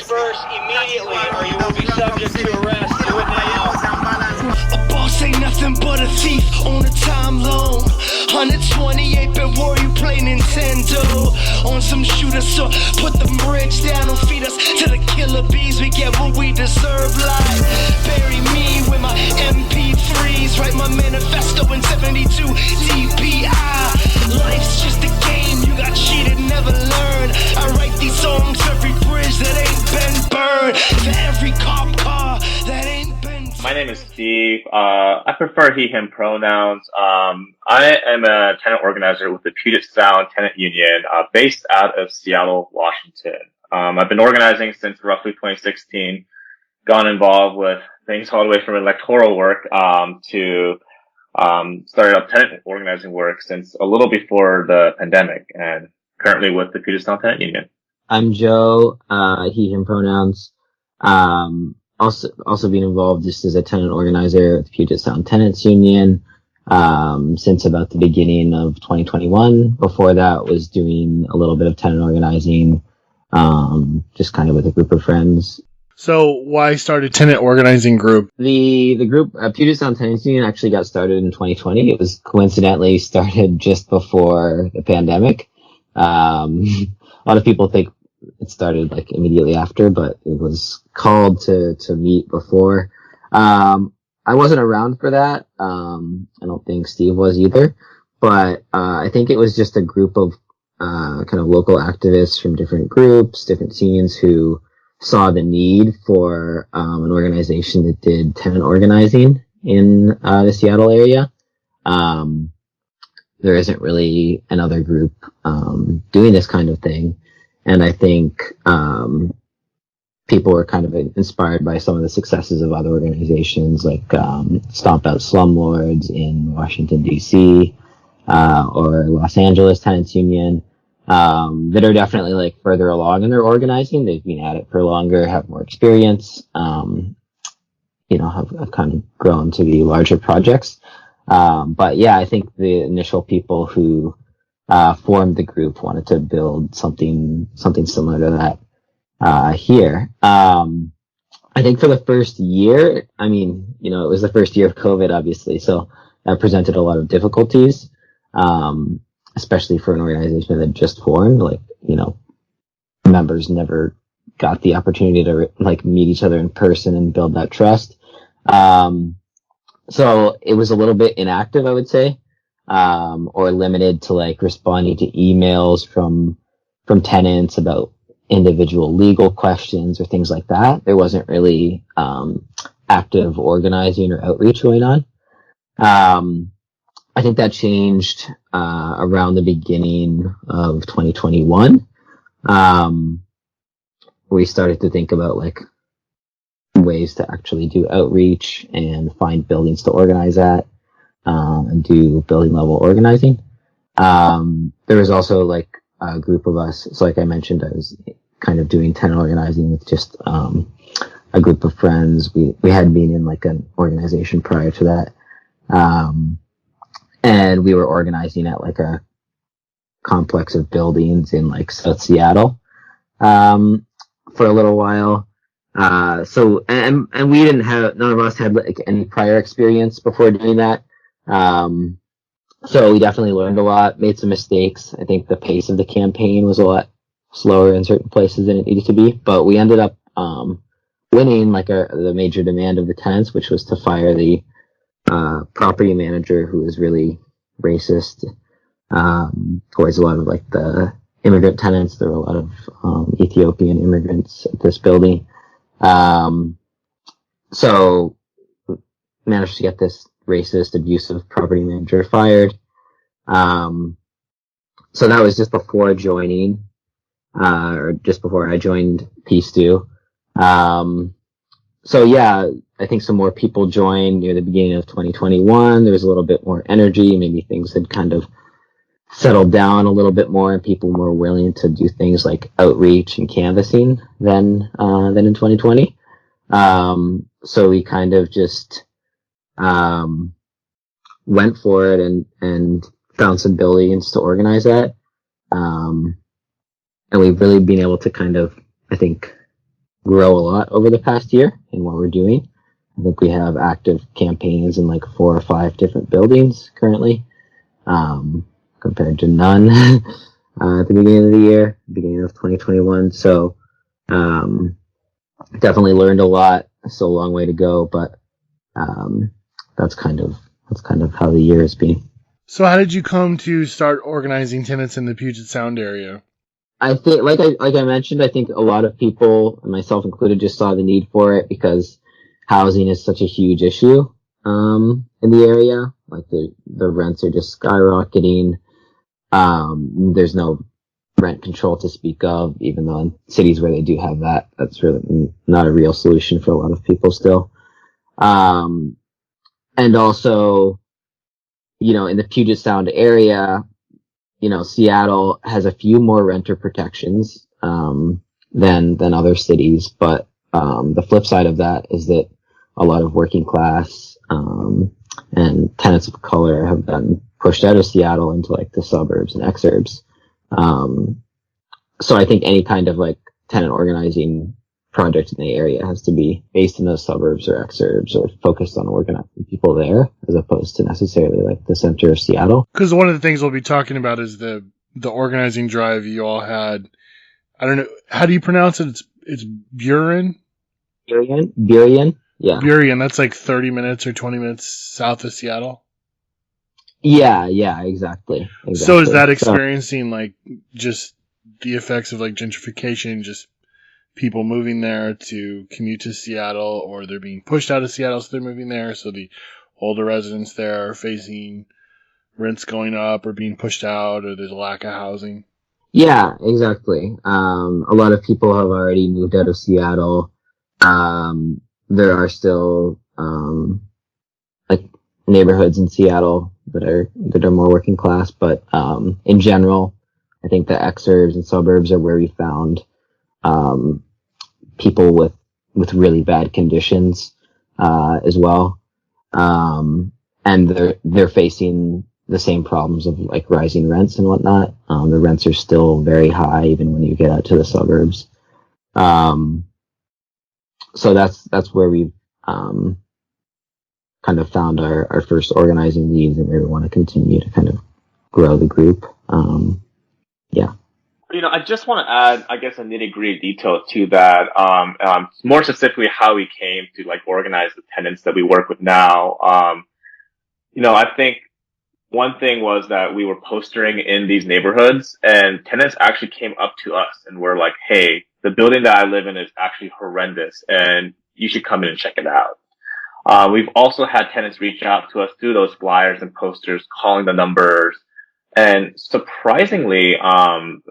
disperse immediately or you will be subject to arrest. Do it now. A boss ain't nothing but a thief on a time loan. 128 bit war, you play Nintendo. On some shooter, so put the bridge down. Don't feed us to the killer bees. We get what we deserve. Like bury me with my MP3s. Write my manifesto in 72 DPI. Life's just a game. You got cheated, never learn. I write these songs for every bridge that ain't been burned. For every cop car that ain't been. My name is Steve. I prefer he, him pronouns. I am a tenant organizer with the Puget Sound Tenant Union, based out of Seattle, Washington. I've been organizing since roughly 2016, gone involved with things all the way from electoral work, to, started up tenant organizing work since a little before the pandemic, and currently with the Puget Sound Tenant Union. I'm Joe, he, him pronouns. Also been involved just as a tenant organizer with the Puget Sound Tenants Union, since about the beginning of 2021. Before that was doing a little bit of tenant organizing, just kind of with a group of friends. So why start a tenant organizing group? The group, Puget Sound Tenants Union, actually got started in 2020. It was coincidentally started just before the pandemic. A lot of people think it started like immediately after, but it was called to meet before. I wasn't around for that. I don't think Steve was either, but I think it was just a group of kind of local activists from different groups, different scenes who saw the need for an organization that did tenant organizing in the Seattle area. There isn't really another group doing this kind of thing. And I think people were kind of inspired by some of the successes of other organizations like Stomp Out Slumlords in Washington, D.C., or Los Angeles Tenants Union, that are definitely like further along in their organizing. They've been at it for longer, have more experience, have kind of grown to be larger projects. But yeah, I think the initial people who formed the group wanted to build something similar to that here. I think for the first year, it was the first year of COVID, obviously, so that presented a lot of difficulties, especially for an organization that just formed. Members never got the opportunity to meet each other in person and build that trust. So it was a little bit inactive, I would say. Or limited to responding to emails from tenants about individual legal questions or things like that. There wasn't really active organizing or outreach going on. I think that changed around the beginning of 2021. We started to think about ways to actually do outreach and find buildings to organize at. And do building level organizing. There was also a group of us. So like I mentioned, I was kind of doing tenant organizing with just, a group of friends. We had been in an organization prior to that. And we were organizing at a complex of buildings in South Seattle, for a little while. So, and we didn't have, none of us had any prior experience before doing that. So we definitely learned a lot, made some mistakes. I think the pace of the campaign was a lot slower in certain places than it needed to be, but we ended up, winning the major demand of the tenants, which was to fire the, property manager who was really racist, towards a lot of the immigrant tenants. There were a lot of, Ethiopian immigrants at this building. So managed to get this racist, abusive property manager fired. So that was just before joining, or just before I joined P2. So yeah, I think some more people joined near the beginning of 2021. There was a little bit more energy. Maybe things had kind of settled down a little bit more and people were more willing to do things like outreach and canvassing than in 2020. So we kind of just, went for it and found some buildings to organize at. And we've really been able to kind of, I think, grow a lot over the past year in what we're doing. I think we have active campaigns in like 4 or 5 different buildings currently, compared to none at the beginning of the year, beginning of 2021. So definitely learned a lot. Still a long way to go, but that's kind of how the year has been. So how did you come to start organizing tenants in the Puget Sound area? I think, like I mentioned, I think a lot of people, myself included, just saw the need for it because housing is such a huge issue in the area. Like the rents are just skyrocketing. There's no rent control to speak of, even though in cities where they do have that, that's really not a real solution for a lot of people still. And also, in the Puget Sound area, Seattle has a few more renter protections than other cities, but the flip side of that is that a lot of working class and tenants of color have been pushed out of Seattle into like the suburbs and exurbs. So I think any kind of like tenant organizing project in the area has to be based in those suburbs or exurbs or focused on organizing people there as opposed to necessarily like the center of Seattle. Because one of the things we'll be talking about is the organizing drive you all had. I don't know. How do you pronounce it? It's Buren? Burien? Yeah. Burien. That's like 30 minutes or 20 minutes south of Seattle. Yeah, exactly. So is that experiencing like just the effects of like gentrification, just people moving there to commute to Seattle, or they're being pushed out of Seattle, so they're moving there. So the older residents there are facing rents going up or being pushed out, or there's a lack of housing. Yeah, exactly. A lot of people have already moved out of Seattle. There are still, like neighborhoods in Seattle that are more working class, but, in general, I think the exurbs and suburbs are where we found, people with really bad conditions, as well. And they're facing the same problems of like rising rents and whatnot. The rents are still very high even when you get out to the suburbs. So that's where we've, kind of found our first organizing needs and where we want to continue to kind of grow the group. Yeah. I just want to add, I guess, a nitty-gritty detail to that. More specifically, how we came to like organize the tenants that we work with now. I think one thing was that we were postering in these neighborhoods, and tenants actually came up to us and were like, "Hey, the building that I live in is actually horrendous, and you should come in and check it out." We've also had tenants reach out to us through those flyers and posters, calling the numbers. And surprisingly,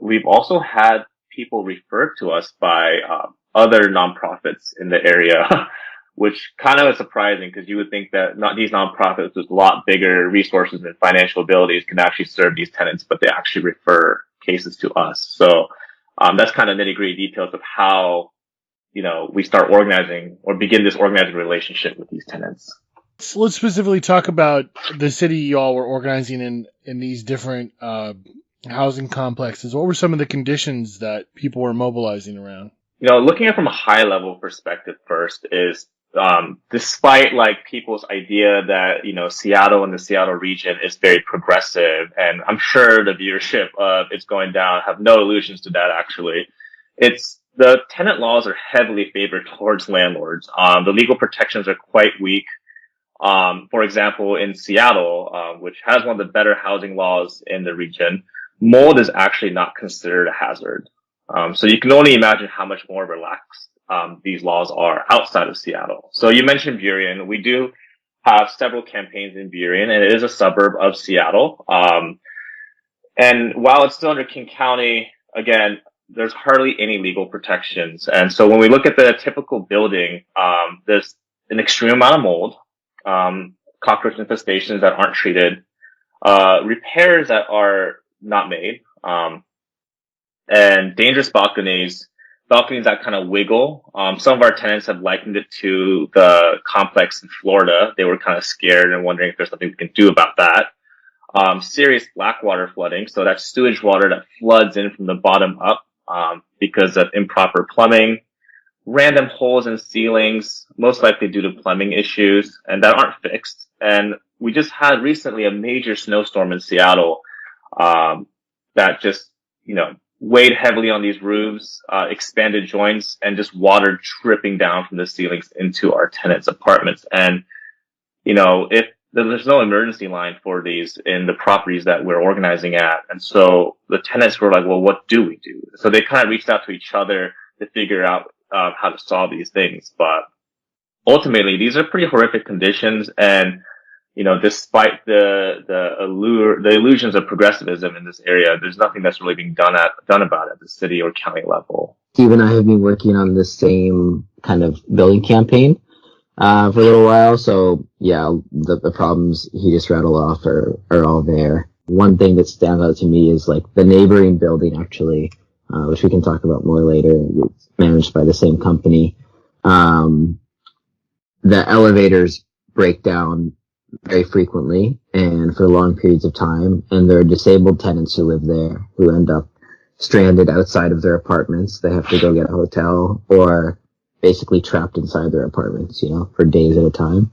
we've also had people referred to us by other nonprofits in the area, which kind of is surprising because you would think that these nonprofits with a lot bigger resources and financial abilities can actually serve these tenants, but they actually refer cases to us. So that's kind of nitty-gritty details of how we start organizing or begin this organizing relationship with these tenants. So let's specifically talk about the city y'all were organizing in these different housing complexes. What were some of the conditions that people were mobilizing around? Looking at it from a high level perspective first is, despite like people's idea that, Seattle and the Seattle region is very progressive, and I'm sure the viewership of It's Going Down have no illusions to that actually. The tenant laws are heavily favored towards landlords. The legal protections are quite weak. For example, in Seattle, which has one of the better housing laws in the region, mold is actually not considered a hazard. So you can only imagine how much more relaxed these laws are outside of Seattle. So you mentioned Burien. We do have several campaigns in Burien, and it is a suburb of Seattle. And while it's still under King County, again, there's hardly any legal protections. And so when we look at the typical building, there's an extreme amount of mold, cockroach infestations that aren't treated, repairs that are not made, and dangerous balconies that kind of wiggle. Some of our tenants have likened it to the complex in Florida. They were kind of scared and wondering if there's something we can do about that. Serious black water flooding. So that's sewage water that floods in from the bottom up, because of improper plumbing. random holes in ceilings, most likely due to plumbing issues, and that aren't fixed. And we just had recently a major snowstorm in Seattle, that just, weighed heavily on these roofs, expanded joints, and just water dripping down from the ceilings into our tenants' apartments. And, if there's no emergency line for these in the properties that we're organizing at. And so the tenants were like, well, what do we do? So they kind of reached out to each other to figure out how to solve these things. But ultimately, these are pretty horrific conditions. And, despite the illusions of progressivism in this area, there's nothing that's really being done about it at the city or county level. Steve and I have been working on the same kind of building campaign for a little while. So yeah, the problems he just rattled off are all there. One thing that stands out to me is like the neighboring building actually, which we can talk about more later. It's managed by the same company. The elevators break down very frequently and for long periods of time. And there are disabled tenants who live there who end up stranded outside of their apartments. They have to go get a hotel or basically trapped inside their apartments, for days at a time.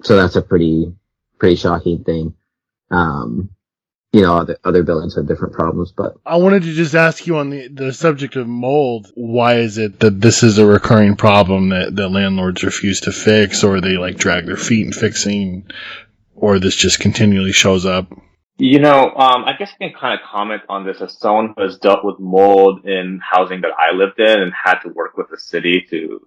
So that's a pretty shocking thing. Other buildings have different problems, but I wanted to just ask you on the subject of mold, why is it that this is a recurring problem that landlords refuse to fix, or they drag their feet in fixing, or this just continually shows up? I guess I can kind of comment on this as someone who has dealt with mold in housing that I lived in and had to work with the city to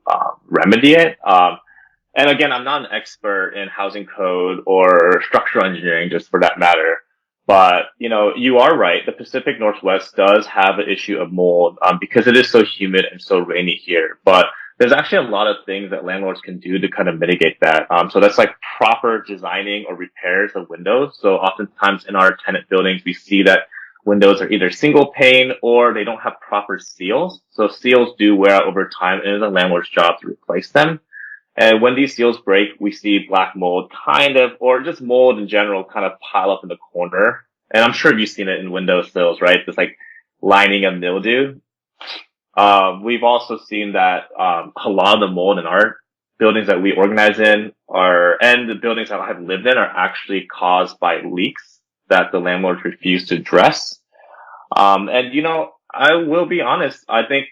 remedy it. And again, I'm not an expert in housing code or structural engineering, just for that matter. But, you are right. The Pacific Northwest does have an issue of mold because it is so humid and so rainy here. But there's actually a lot of things that landlords can do to kind of mitigate that. So that's like proper designing or repairs of windows. So oftentimes in our tenant buildings, we see that windows are either single pane or they don't have proper seals. So seals do wear out over time, and it is a landlord's job to replace them. And when these seals break, we see black mold or just mold in general kind of pile up in the corner. And I'm sure you've seen it in windowsills, right? This lining of mildew. We've also seen that a lot of the mold in our buildings that we organize in and the buildings that I've lived in are actually caused by leaks that the landlords refuse to address. I will be honest. I think,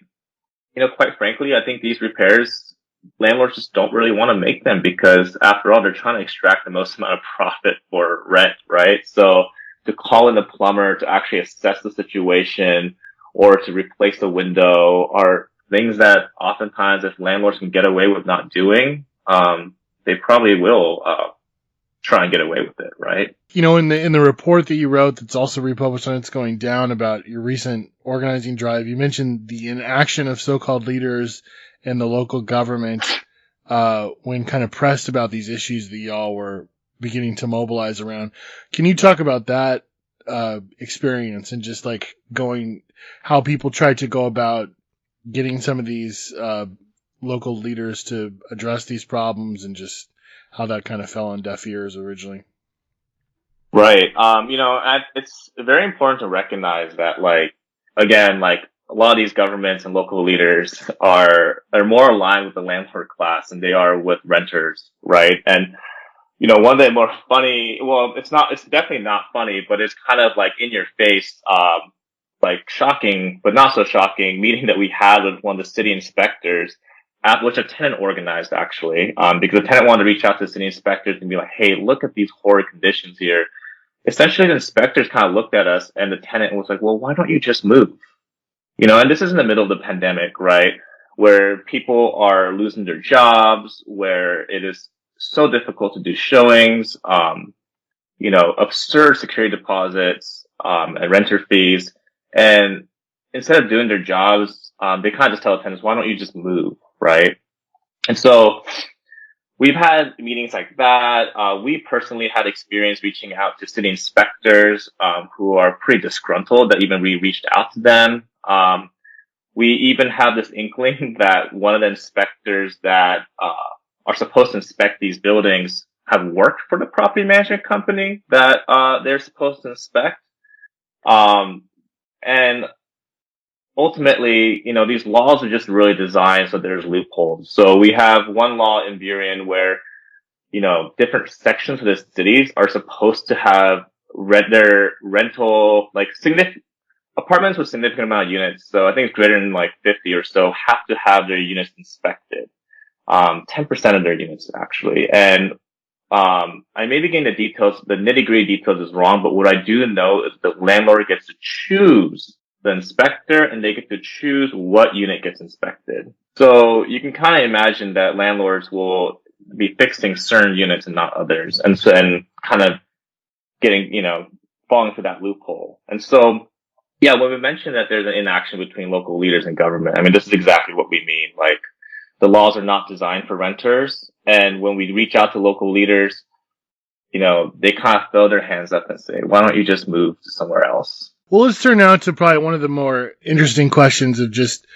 quite frankly, I think these repairs, landlords just don't really want to make them because after all, they're trying to extract the most amount of profit for rent, right? So to call in a plumber to actually assess the situation or to replace the window are things that oftentimes if landlords can get away with not doing, they probably will try and get away with it, right? In the report that you wrote that's also republished on It's Going Down about your recent organizing drive, you mentioned the inaction of so-called leaders and the local government when kind of pressed about these issues that y'all were beginning to mobilize around. Can you talk about that experience and just how people tried to go about getting some of these local leaders to address these problems and just how that kind of fell on deaf ears originally? Right. It's very important to recognize that, again, a lot of these governments and local leaders are more aligned with the landlord class than they are with renters, right? And, one of the more funny, it's definitely not funny, but it's kind of in your face, shocking, but not so shocking meeting that we had with one of the city inspectors, which a tenant organized actually, because the tenant wanted to reach out to the city inspectors and be like, hey, look at these horrid conditions here. Essentially, the inspectors kind of looked at us and the tenant was like, well, why don't you just move? And this is in the middle of the pandemic, right? Where people are losing their jobs, where it is so difficult to do showings, absurd security deposits, and renter fees. And instead of doing their jobs, they kind of just tell the tenants, why don't you just move, right? And so we've had meetings like that. We personally had experience reaching out to city inspectors, who are pretty disgruntled that even we reached out to them. We even have this inkling that one of the inspectors that are supposed to inspect these buildings have worked for the property management company that they're supposed to inspect. And ultimately, these laws are just really designed so there's loopholes. So we have one law in Burien where, different sections of the cities are supposed to have their rental, like apartments with significant amount of units. So I think it's greater than like 50 or so have to have their units inspected. 10% of their units actually. And, I may be getting the details, the nitty gritty details is wrong, but what I do know is the landlord gets to choose the inspector and they get to choose what unit gets inspected. So you can kind of imagine that landlords will be fixing certain units and not others. And so, and kind of getting, falling through that loophole. And so, yeah, when we mentioned that there's an inaction between local leaders and government, I mean, this is exactly what we mean. Like, the laws are not designed for renters. And when we reach out to local leaders, they kind of throw their hands up and say, why don't you just move to somewhere else? Well, let's turn now to probably one of the more interesting questions of just,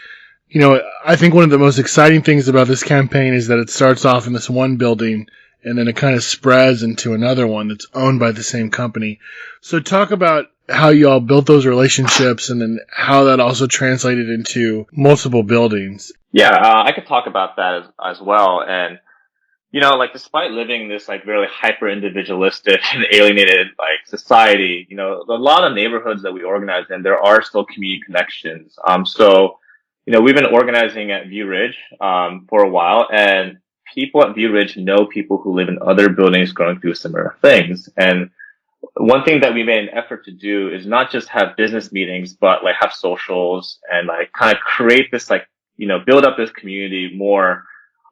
I think one of the most exciting things about this campaign is that it starts off in this one building and then it kind of spreads into another one that's owned by the same company. So talk about how you all built those relationships and then how that also translated into multiple buildings. Yeah, I could talk about that as well. And, despite living in this, very hyper individualistic and alienated, society, a lot of neighborhoods that we organize in, there are still community connections. So, we've been organizing at View Ridge, for a while, and people at View Ridge know people who live in other buildings going through similar things. And one thing that we made an effort to do is not just have business meetings, but have socials and kind of create this build up this community more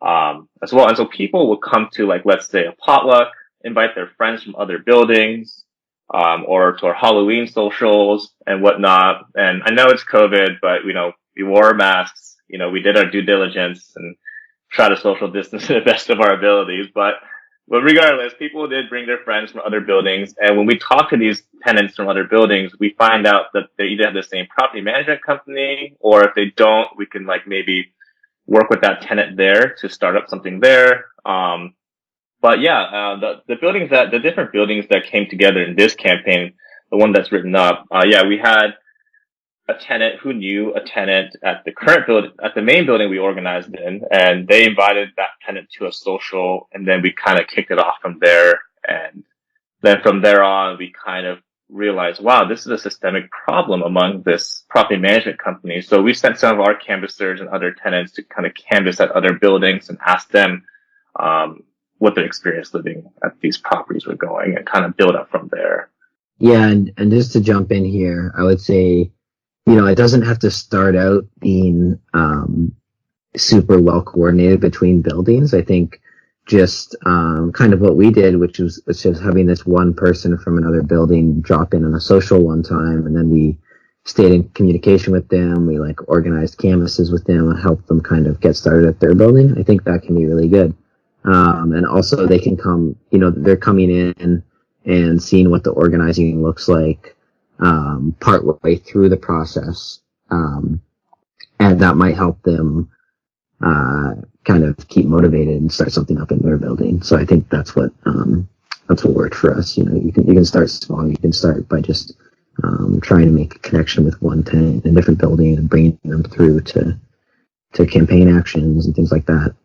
as well. And so people would come to let's say a potluck, invite their friends from other buildings, or to our Halloween socials and whatnot. And I know it's COVID, but we wore our masks, we did our due diligence and try to social distance to the best of our abilities. But regardless, people did bring their friends from other buildings. And when we talk to these tenants from other buildings, we find out that they either have the same property management company, or if they don't, we can maybe work with that tenant there to start up something there. But yeah, the different buildings that came together in this campaign, the one that's written up, we had a tenant who knew a tenant at the current building, at the main building we organized in, and they invited that tenant to a social, and then we kind of kicked it off from there. And then from there on, we kind of realized, wow, this is a systemic problem among this property management company. So we sent some of our canvassers and other tenants to kind of canvass at other buildings and ask them, what their experience living at these properties were going, and kind of build up from there. Yeah, and just to jump in here, I would say, it doesn't have to start out being super well coordinated between buildings. I think just kind of what we did, which was just having this one person from another building drop in on a social one time, and then we stayed in communication with them. We organized canvases with them and helped them kind of get started at their building. I think that can be really good. And also they can come, they're coming in and seeing what the organizing looks like part way through the process, and that might help them kind of keep motivated and start something up in their building. So I think that's what worked for us. You can start small. You can start by just trying to make a connection with one tenant in a different building and bringing them through to campaign actions and things like that.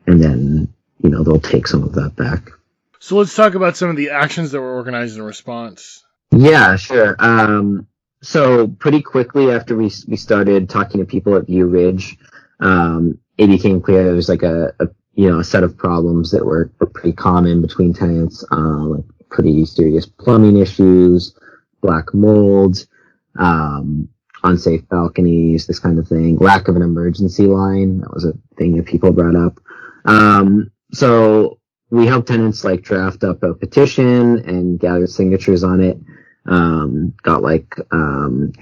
And then they'll take some of that back. So let's talk about some of the actions that were organized in response. Yeah, sure. So pretty quickly after we started talking to people at View Ridge, it became clear there was a set of problems that were pretty common between tenants, pretty serious plumbing issues, black mold, unsafe balconies, this kind of thing, lack of an emergency line. That was a thing that people brought up. So we helped tenants draft up a petition and gather signatures on it. Got I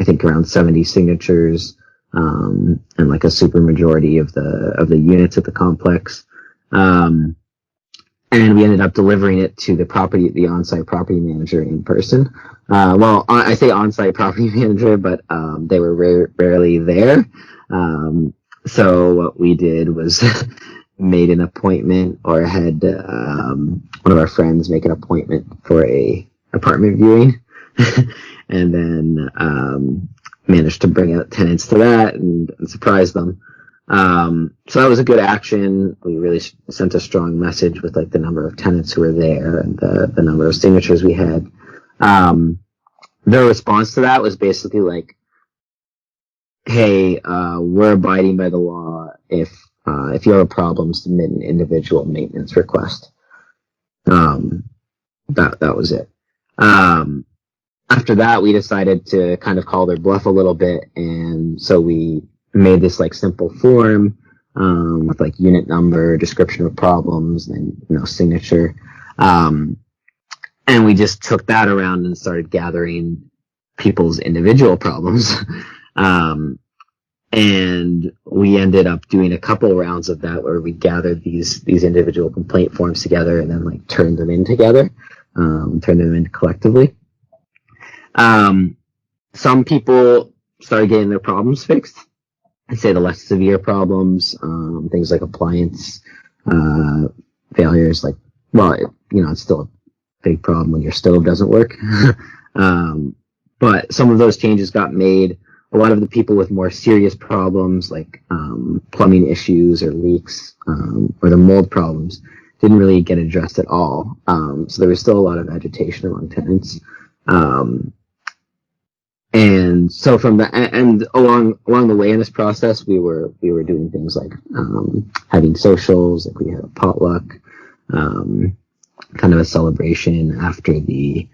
think around 70 signatures, and a super majority of the units at the complex. And we ended up delivering it to the on-site property manager in person. I say on-site property manager, but, they were rarely there. So what we did was made an appointment, or had, one of our friends make an appointment for a apartment viewing. And then, managed to bring out tenants to that and surprise them. So that was a good action. We really sent a strong message with like the number of tenants who were there and the number of signatures we had. Their response to that was basically like, hey, we're abiding by the law. If you have a problem, submit an individual maintenance request. That was it. After that, we decided to kind of call their bluff a little bit, and so we made this like simple form with like unit number, description of problems, and signature. And we just took that around and started gathering people's individual problems. And we ended up doing a couple rounds of that where we gathered these individual complaint forms together and then like turned them in together, turned them in collectively. Some people started getting their problems fixed. I'd say the less severe problems, things like appliance failures, like, well, it's still a big problem when your stove doesn't work. But some of those changes got made. A lot of the people with more serious problems, like plumbing issues or leaks, or the mold problems, didn't really get addressed at all. So there was still a lot of agitation among tenants. And so from the and along the way in this process, we were doing things like having socials, like we had a potluck, kind of a celebration after the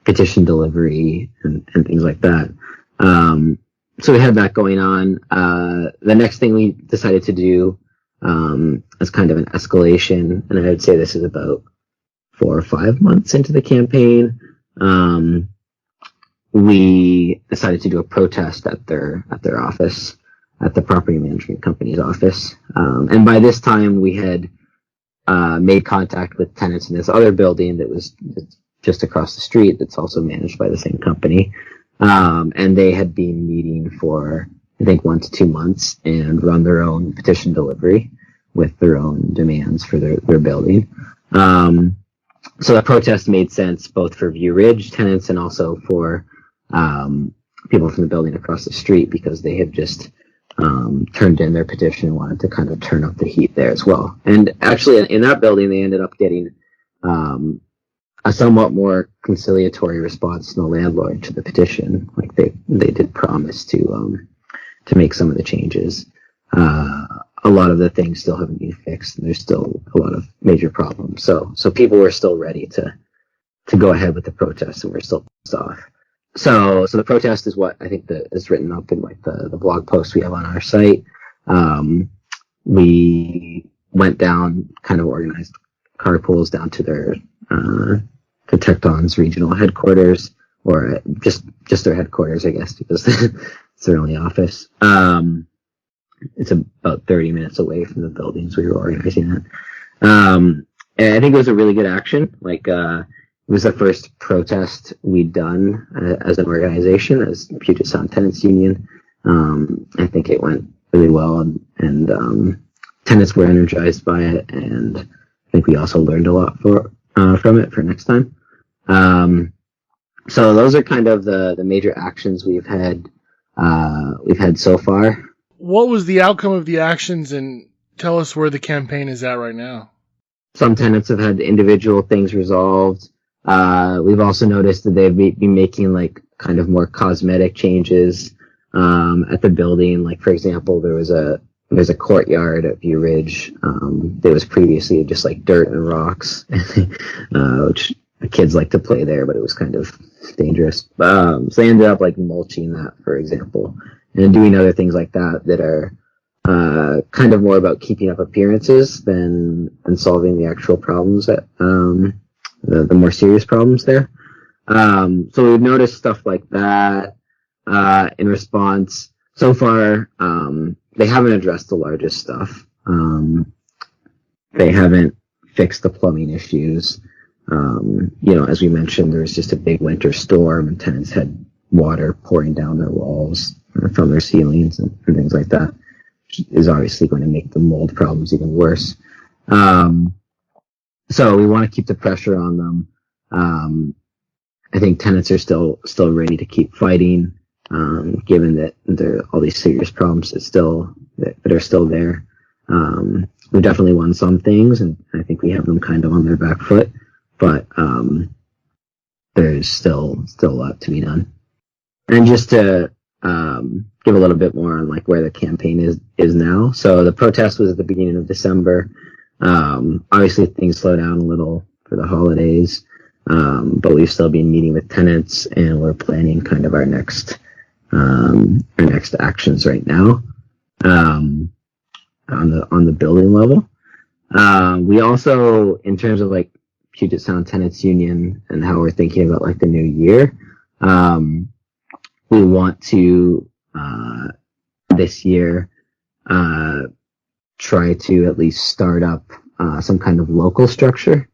petition delivery and things like that. So we had that going on. The next thing we decided to do as kind of an escalation, and I would say this is about 4 or 5 months into the campaign, we decided to do a protest at their office, at the property management company's office. And by this time we had made contact with tenants in this other building that was just across the street that's also managed by the same company. And they had been meeting for, I think, 1 to 2 months and run their own petition delivery with their own demands for their building. So the protest made sense both for View Ridge tenants and also for people from the building across the street, because they had just turned in their petition and wanted to kind of turn up the heat there as well. And actually, in that building, they ended up getting a somewhat more conciliatory response from the landlord to the petition. Like they did promise to make some of the changes. A lot of the things still haven't been fixed, and there's still a lot of major problems. So people were still ready to go ahead with the protest, and we're still pissed off. So the protest is what I think is written up in like the blog post we have on our site. We went down, kind of organized carpools down to their to Tecton's regional headquarters, or just their headquarters, I guess, because it's their only office. It's about 30 minutes away from the buildings we were organizing at. And I think it was a really good action. Like, it was the first protest we'd done as an organization, as Puget Sound Tenants Union. I think it went really well, and tenants were energized by it, and I think we also learned a lot from it for next time. So those are kind of the major actions we've had so far. What was the outcome of the actions, and tell us where the campaign is at right now? Some tenants have had individual things resolved. We've also noticed that they've been making like kind of more cosmetic changes at the building. Like, for example, there's a courtyard at View Ridge that was previously just like dirt and rocks, which the kids like to play there, but it was kind of dangerous. So they ended up like mulching that, for example, and doing other things like that are kind of more about keeping up appearances than solving the actual problems that the more serious problems there. So we've noticed stuff like that in response. So far, they haven't addressed the largest stuff. They haven't fixed the plumbing issues. As we mentioned, there was just a big winter storm, and tenants had water pouring down their walls from their ceilings and things like that, which is obviously going to make the mold problems even worse. So we want to keep the pressure on them. I think tenants are still ready to keep fighting. given that there are all these serious problems that are still there. We've definitely won some things, and I think we have them kind of on their back foot, but there's still a lot to be done. And just to give a little bit more on like where the campaign is now. So the protest was at the beginning of December. Obviously things slow down a little for the holidays, but we've still been meeting with tenants, and we're planning kind of our next actions right now on the building level. We also, in terms of like Puget Sound Tenants Union and how we're thinking about like the new year, we want to this year try to at least start up some kind of local structure.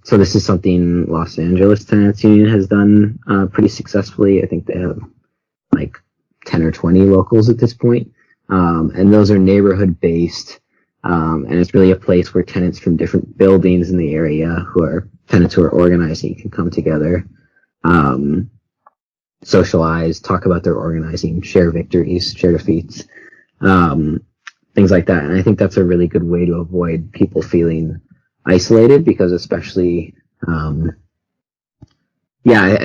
So this is something Los Angeles Tenants Union has done pretty successfully. I think they have like 10 or 20 locals at this point. And those are neighborhood based. And it's really a place where tenants from different buildings in the area tenants who are organizing can come together, socialize, talk about their organizing, share victories, share defeats, things like that. And I think that's a really good way to avoid people feeling isolated, because especially, I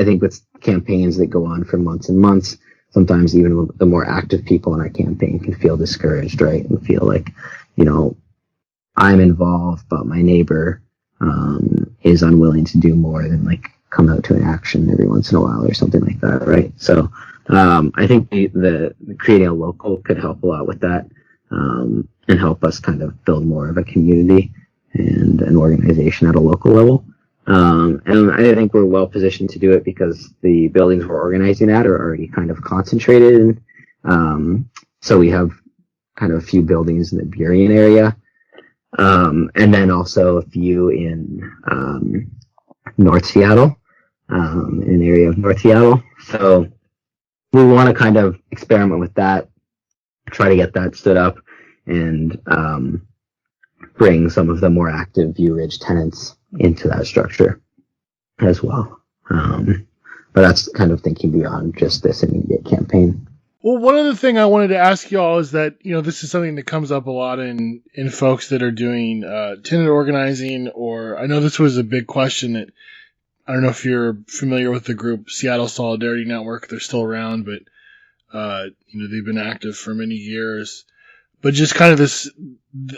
think with campaigns that go on for months and months, sometimes even the more active people in our campaign can feel discouraged, right? And feel like, I'm involved, but my neighbor is unwilling to do more than like come out to an action every once in a while or something like that, right? So I think the creating a local could help a lot with that, and help us kind of build more of a community and an organization at a local level. And I think we're well positioned to do it because the buildings we're organizing at are already kind of concentrated. So we have kind of a few buildings in the Burien area, and then also a few in North Seattle, in an area of North Seattle. So we want to kind of experiment with that, try to get that stood up, and bring some of the more active View Ridge tenants into that structure as well. But that's kind of thinking beyond just this immediate campaign. Well, one other thing I wanted to ask y'all is that, this is something that comes up a lot in folks that are doing tenant organizing, or I know this was a big question that, I don't know if you're familiar with the group Seattle Solidarity Network. They're still around, but, they've been active for many years. But just kind of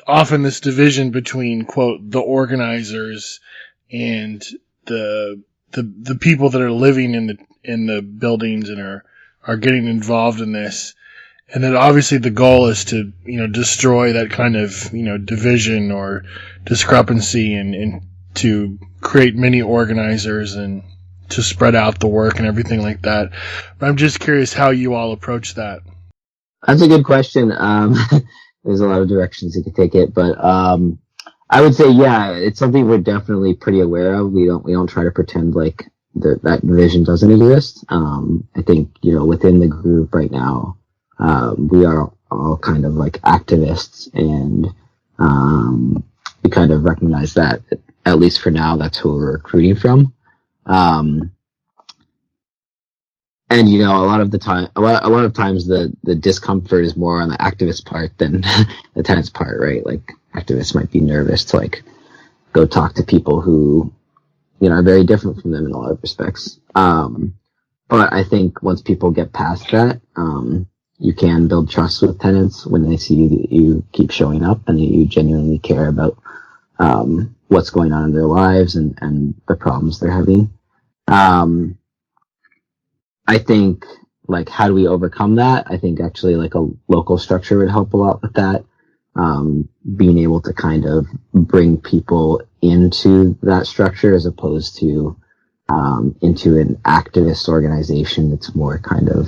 often this division between, quote, the organizers and the people that are living in the buildings and are getting involved in this. And then obviously the goal is to, destroy that kind of, division or discrepancy and to create many organizers and to spread out the work and everything like that. But I'm just curious how you all approach that. That's a good question. There's a lot of directions you could take it, but I would say, it's something we're definitely pretty aware of. We don't try to pretend like that division doesn't exist. I think within the group right now, we are all kind of like activists, and we kind of recognize that, at least for now, that's who we're recruiting from. And a lot of times the discomfort is more on the activist part than the tenant's part, right? Like activists might be nervous to like go talk to people who are very different from them in a lot of respects. But I think once people get past that, you can build trust with tenants when they see that you keep showing up and that you genuinely care about what's going on in their lives and the problems they're having. I think, like, how do we overcome that? I think actually like a local structure would help a lot with that. Being able to kind of bring people into that structure as opposed to into an activist organization that's more kind of,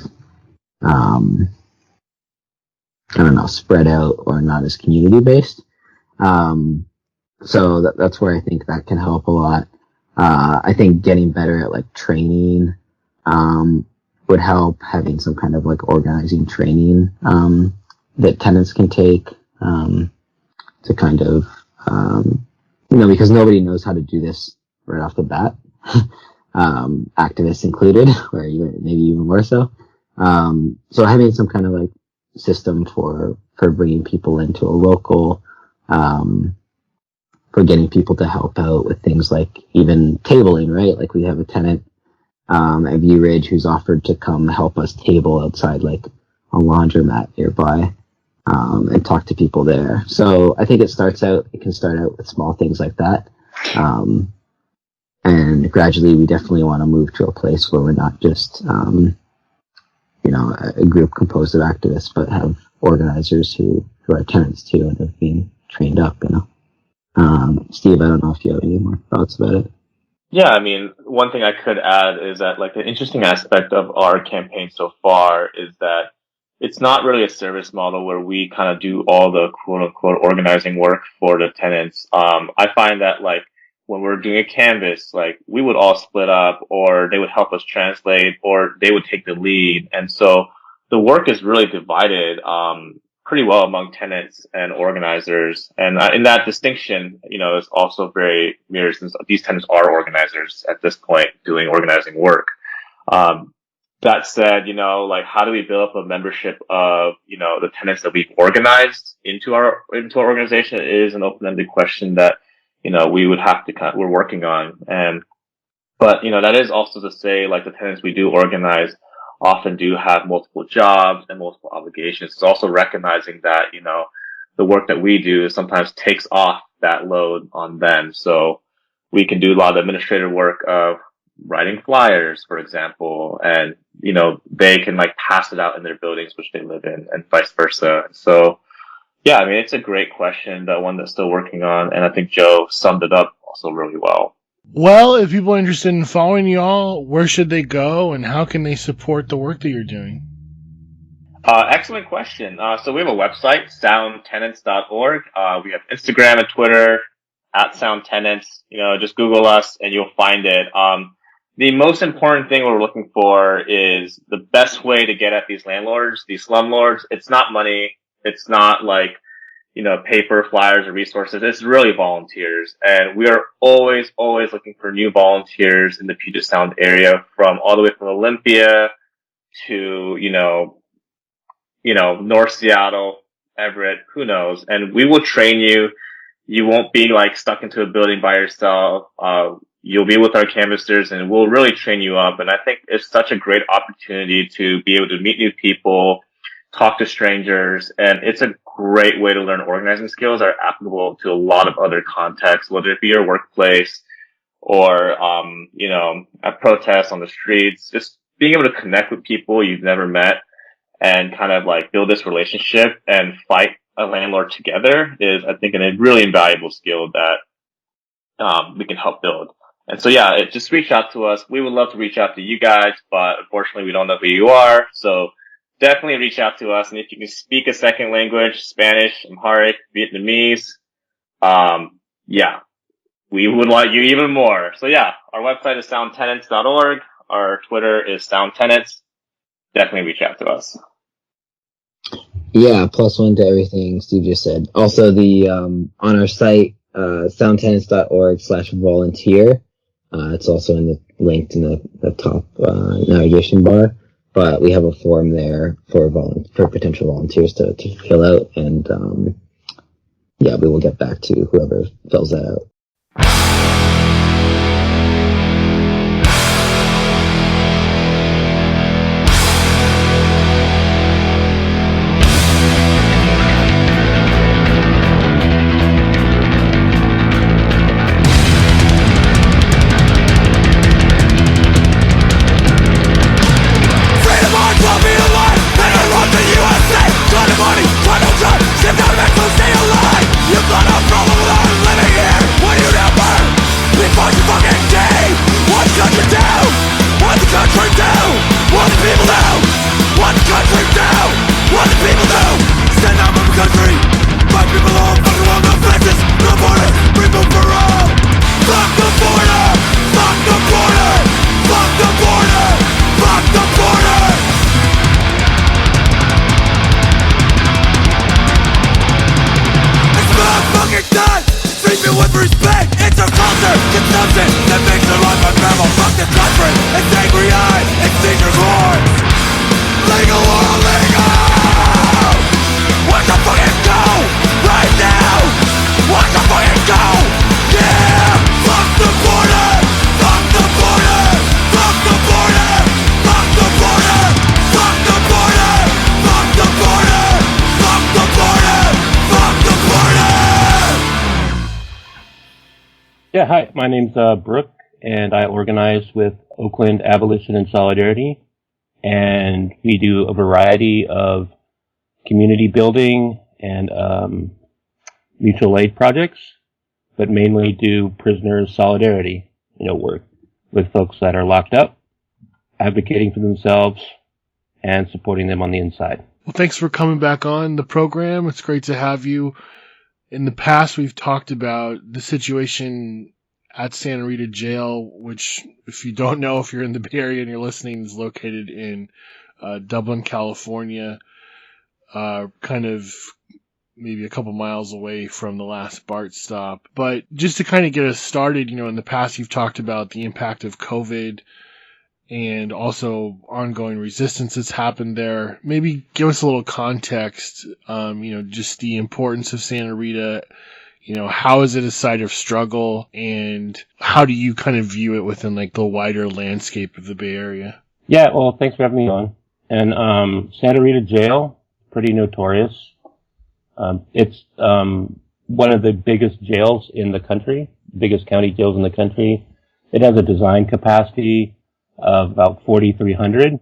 spread out or not as community based. So that's where I think that can help a lot. I think getting better at like training would help, having some kind of like organizing training that tenants can take to kind of, because nobody knows how to do this right off the bat, activists included, or maybe even more so. So having some kind of like system for bringing people into a local, for getting people to help out with things like even tabling, right? Like we have a tenant at View Ridge who's offered to come help us table outside like a laundromat nearby, and talk to people there. So I think it can start out with small things like that. And gradually we definitely want to move to a place where we're not just, a group composed of activists, but have organizers who are tenants too and have been trained up, Steve, I don't know if you have any more thoughts about it. Yeah, I mean, one thing I could add is that, like, the interesting aspect of our campaign so far is that it's not really a service model where we kind of do all the quote unquote organizing work for the tenants. I find that, like, when we're doing a canvas, like, we would all split up, or they would help us translate, or they would take the lead. And so the work is really divided, pretty well among tenants and organizers. And in that distinction, is also very mirrored since these tenants are organizers at this point doing organizing work. That said, like, how do we build up a membership of, the tenants that we've organized into our organization is an open-ended question that, we would have to we're working on. But that is also to say, like, the tenants we do organize often do have multiple jobs and multiple obligations. It's also recognizing that, the work that we do sometimes takes off that load on them. So we can do a lot of administrative work of writing flyers, for example, and, they can like pass it out in their buildings, which they live in, and vice versa. So yeah, I mean, it's a great question, the one that's still working on. And I think Joe summed it up also really well. Well, if people are interested in following y'all, where should they go and how can they support the work that you're doing? Excellent question. So we have a website, soundtenants.org. We have Instagram and Twitter at soundtenants. Just Google us and you'll find it. The most important thing we're looking for is the best way to get at these landlords, these slumlords. It's not money. It's not like, paper, flyers, or resources. It's really volunteers. And we are always looking for new volunteers in the Puget Sound area, from all the way from Olympia to, North Seattle, Everett, who knows. And we will train you. You won't be like stuck into a building by yourself. You'll be with our canvassers and we'll really train you up. And I think it's such a great opportunity to be able to meet new people, talk to strangers, and it's a great way to learn organizing skills that are applicable to a lot of other contexts, whether it be your workplace or, at protests on the streets. Just being able to connect with people you've never met and kind of like build this relationship and fight a landlord together is, I think, a really invaluable skill that we can help build. And so, yeah, just reach out to us. We would love to reach out to you guys, but unfortunately we don't know who you are. So definitely reach out to us. And if you can speak a second language, Spanish, Amharic, Vietnamese, we would like you even more. So yeah, our website is soundtenants.org. Our Twitter is soundtenants. Definitely reach out to us. Yeah, +1 to everything Steve just said. Also, the on our site, soundtenants.org/volunteer. It's also linked in the top navigation bar. But we have a form there for potential volunteers to fill out, and we will get back to whoever fills that out. Stay alive! You've got a problem with our living here. Will you never Yeah, hi. My name's Brooke, and I organize with Oakland Abolition and Solidarity, and we do a variety of community building and mutual aid projects, but mainly do prisoner solidarity, work with folks that are locked up, advocating for themselves, and supporting them on the inside. Well, thanks for coming back on the program. It's great to have you. In the past, we've talked about the situation at Santa Rita Jail, which, if you don't know, if you're in the Bay Area and you're listening, is located in Dublin, California, kind of maybe a couple miles away from the last BART stop. But just to kind of get us started, in the past, you've talked about the impact of COVID and also ongoing resistance that's happened there. Maybe give us a little context, just the importance of Santa Rita. How is it a site of struggle, and how do you kind of view it within like the wider landscape of the Bay Area? Yeah, well, thanks for having me on. And Santa Rita Jail, pretty notorious. It's one of the biggest jails in the country, biggest county jails in the country. It has a design capacity of about 4,300.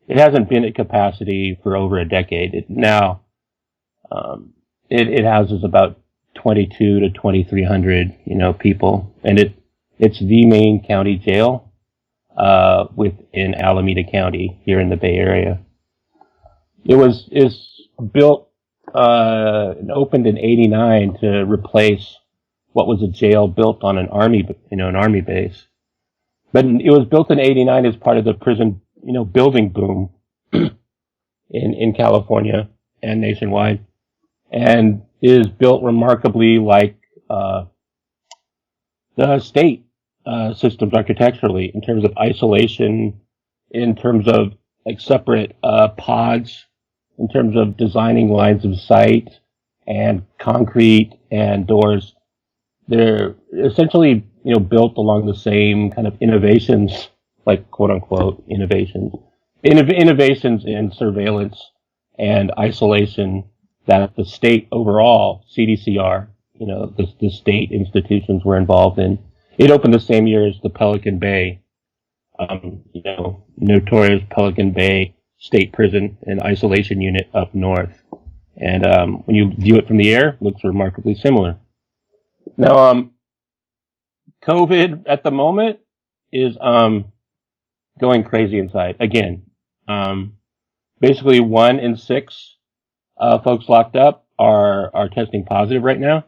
It hasn't been at capacity for over a decade. It houses about 22 to 2,300, people, and it's the main county jail within Alameda County here in the Bay Area. Is built and opened in '89 to replace what was a jail built on an army base. But it was built in '89 as part of the prison, building boom in California and nationwide, and is built remarkably like the state systems architecturally, in terms of isolation, in terms of like separate pods, in terms of designing lines of sight and concrete and doors. They're essentially built along the same kind of innovations, like quote unquote innovations in surveillance and isolation that the state overall, CDCR, the state institutions were involved in. It opened the same year as the Pelican Bay, notorious Pelican Bay State Prison and Isolation Unit up north. And when you view it from the air, it looks remarkably similar. Now, COVID at the moment is going crazy inside again. Basically, 1 in 6 folks locked up are testing positive right now,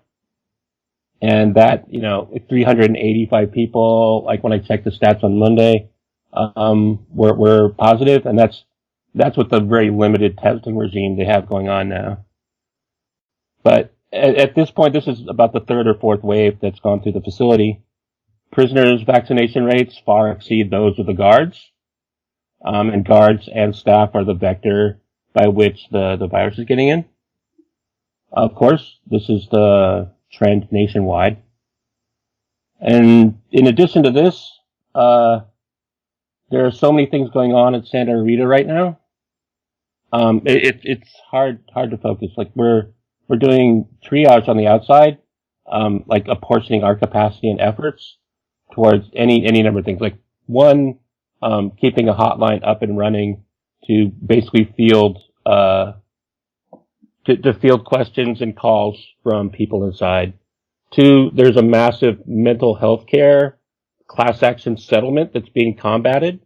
and that 385 people. Like when I checked the stats on Monday, were positive, and that's with the very limited testing regime they have going on now. But at this point, this is about the 3rd or 4th wave that's gone through the facility. Prisoners' vaccination rates far exceed those of the guards. And guards and staff are the vector by which the virus is getting in. Of course, this is the trend nationwide. And in addition to this, there are so many things going on at Santa Rita right now. It's hard to focus. Like we're doing triage on the outside, like apportioning our capacity and efforts towards any number of things. Like one, keeping a hotline up and running to basically field to field questions and calls from people inside. 2, there's a massive mental health care class action settlement that's being combated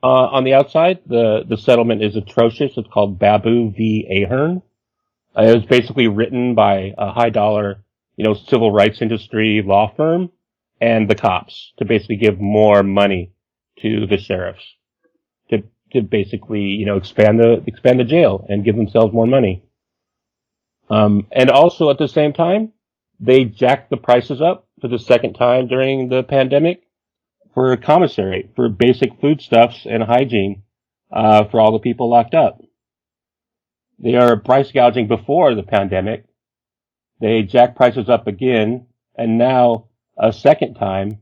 on the outside. The settlement is atrocious. It's called Babu v. Ahern. It was basically written by a high dollar, civil rights industry law firm and the cops to basically give more money to the sheriffs to basically, expand the jail and give themselves more money. And also at the same time, they jacked the prices up for the 2nd time during the pandemic for a commissary, for basic foodstuffs and hygiene, for all the people locked up. They are price gouging before the pandemic. They jacked prices up again, and now a 2nd time.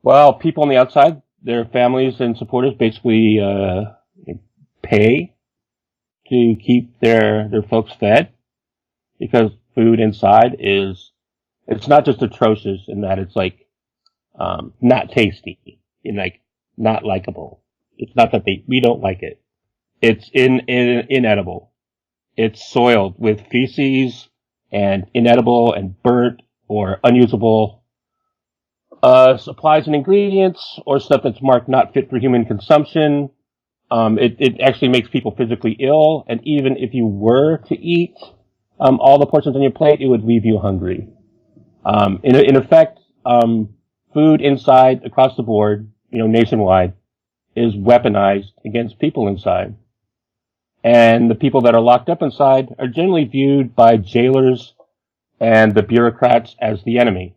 Well, people on the outside, their families and supporters basically pay to keep their folks fed, because food inside is It's not just atrocious in that it's like not tasty and like not likable. It's not that we don't like it. It's inedible. It's soiled with feces and inedible and burnt or unusable supplies and ingredients, or stuff that's marked not fit for human consumption. It actually makes people physically ill, and even if you were to eat all the portions on your plate, it would leave you hungry. In effect, food inside, across the board, nationwide, is weaponized against people inside. And the people that are locked up inside are generally viewed by jailers and the bureaucrats as the enemy.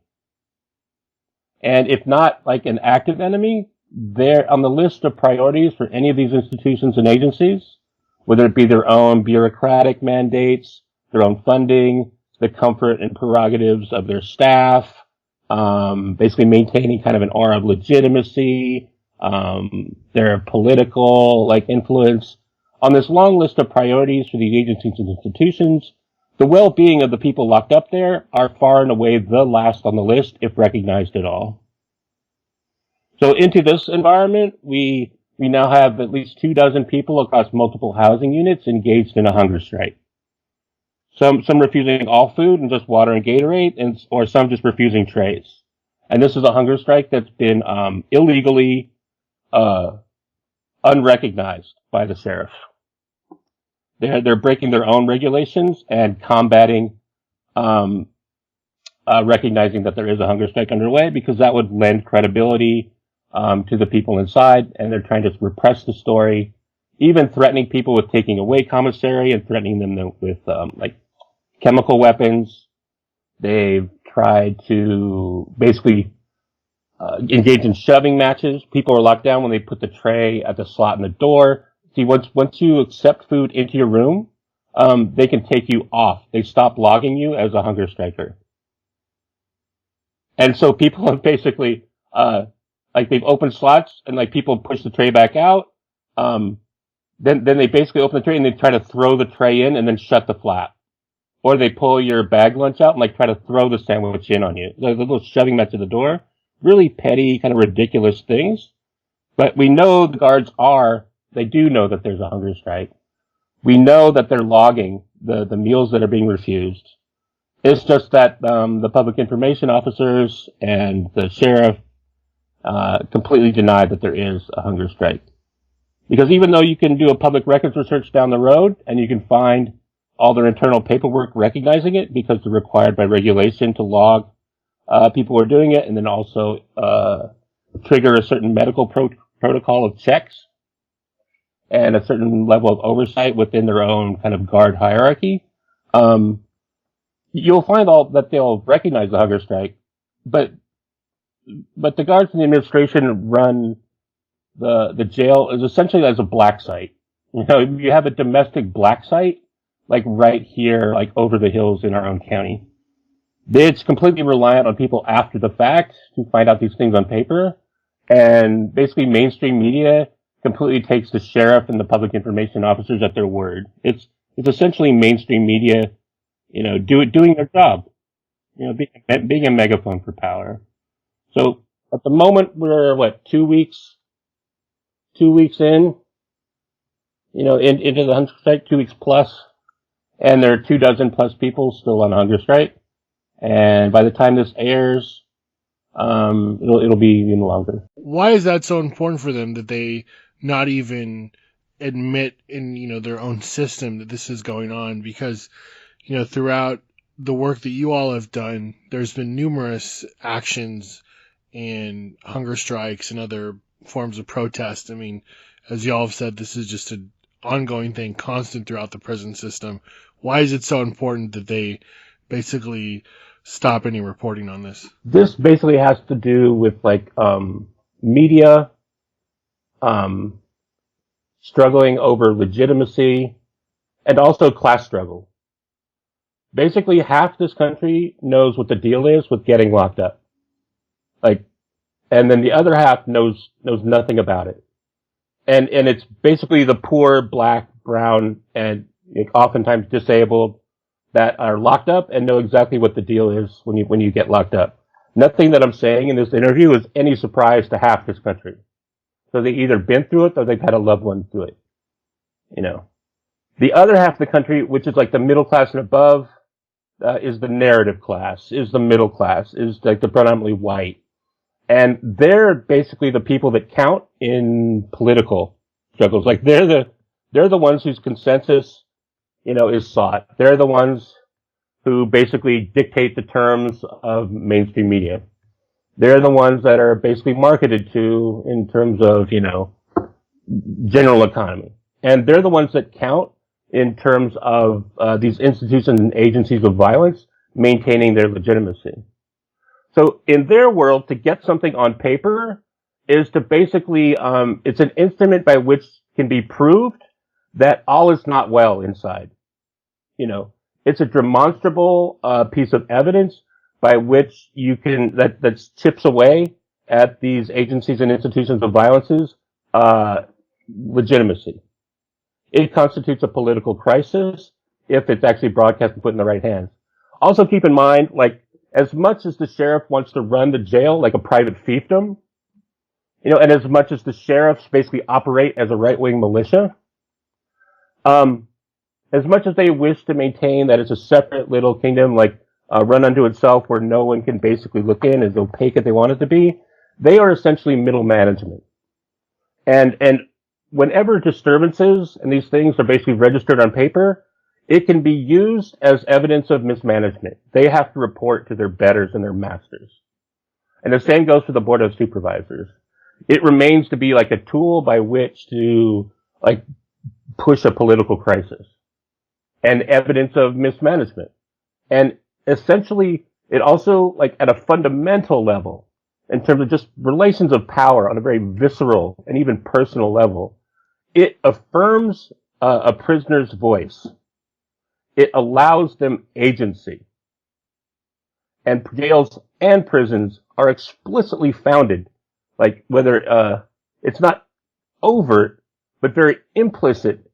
And if not like an active enemy, they're on the list of priorities for any of these institutions and agencies, whether it be their own bureaucratic mandates, their own funding, the comfort and prerogatives of their staff, basically maintaining kind of an aura of legitimacy, their political influence. On this long list of priorities for these agencies and institutions, the well-being of the people locked up there are far and away the last on the list, if recognized at all. So into this environment, we now have at least 24 people across multiple housing units engaged in a hunger strike. Some refusing all food and just water and Gatorade, or some just refusing trays. And this is a hunger strike that's been illegally unrecognized by the sheriff. They're breaking their own regulations and combating, recognizing that there is a hunger strike underway, because that would lend credibility to the people inside, and they're trying to repress the story, even threatening people with taking away commissary and threatening them with chemical weapons. They've tried to basically engage in shoving matches. People are locked down when they put the tray at the slot in the door. See, once you accept food into your room, they can take you off. They stop logging you as a hunger striker. And so people have basically, they've opened slots and people push the tray back out. Then they basically open the tray and they try to throw the tray in and then shut the flap. Or they pull your bag lunch out and try to throw the sandwich in on you. Like a little shoving match at the door. Really petty, kind of ridiculous things. But we know the guards they do know that there's a hunger strike. We know that they're logging the meals that are being refused. It's just that the public information officers and the sheriff completely deny that there is a hunger strike. Because even though you can do a public records research down the road and you can find all their internal paperwork recognizing it, because they're required by regulation to log people who are doing it, and then also trigger a certain medical protocol of checks and a certain level of oversight within their own kind of guard hierarchy, you'll find that they'll recognize the hunger strike, but the guards and the administration run the jail is essentially as a black site. You have a domestic black site, right here, over the hills in our own county. It's completely reliant on people after the fact to find out these things on paper, and basically mainstream media completely takes the sheriff and the public information officers at their word. It's essentially mainstream media, doing their job, being a megaphone for power. So at the moment we're 2 weeks in, into the hunger strike, 2 weeks plus, and there are 24 plus people still on hunger strike. And by the time this airs, it'll be even longer. Why is that so important for them that they not even admit in their own system that this is going on? Because throughout the work that you all have done, there's been numerous actions and hunger strikes and other forms of protest. I mean, as you all have said, this is just an ongoing thing, constant throughout the prison system. Why is it so important that they basically stop any reporting on this? This basically has to do with media struggling over legitimacy and also class struggle. Basically, half this country knows what the deal is with getting locked up. And then the other half knows nothing about it. And it's basically the poor, black, brown, and oftentimes disabled, that are locked up and know exactly what the deal is when you get locked up. Nothing that I'm saying in this interview is any surprise to half this country. So they either been through it or they've had a loved one through it. You know, the other half of the country, which is like the middle class and above, is the narrative class, is the middle class, is like the predominantly white. And they're basically the people that count in political struggles. Like they're the ones whose consensus, you know, is sought. They're the ones who basically dictate the terms of mainstream media. They're the ones that are basically marketed to in terms of, you know, general economy. And they're the ones that count in terms of these institutions and agencies of violence maintaining their legitimacy. So in their world, to get something on paper is to basically, it's an instrument by which can be proved that all is not well inside. You know, it's a demonstrable piece of evidence by which you can, that chips away at these agencies and institutions of violence's legitimacy. It constitutes a political crisis if it's actually broadcast and put in the right hands. Also keep in mind, like, as much as the sheriff wants to run the jail like a private fiefdom, you know, and as much as the sheriffs basically operate as a right-wing militia, as much as they wish to maintain that it's a separate little kingdom, like run unto itself where no one can basically look in, as opaque as they want it to be, they are essentially middle management. And whenever disturbances and these things are basically registered on paper, it can be used as evidence of mismanagement. They have to report to their betters and their masters. And the same goes for the Board of Supervisors. It remains to be like a tool by which to like push a political crisis and evidence of mismanagement. And essentially, it also, like at a fundamental level, in terms of just relations of power on a very visceral and even personal level, it affirms a prisoner's voice. It allows them agency. And jails and prisons are explicitly founded, like whether it's not overt, but very implicit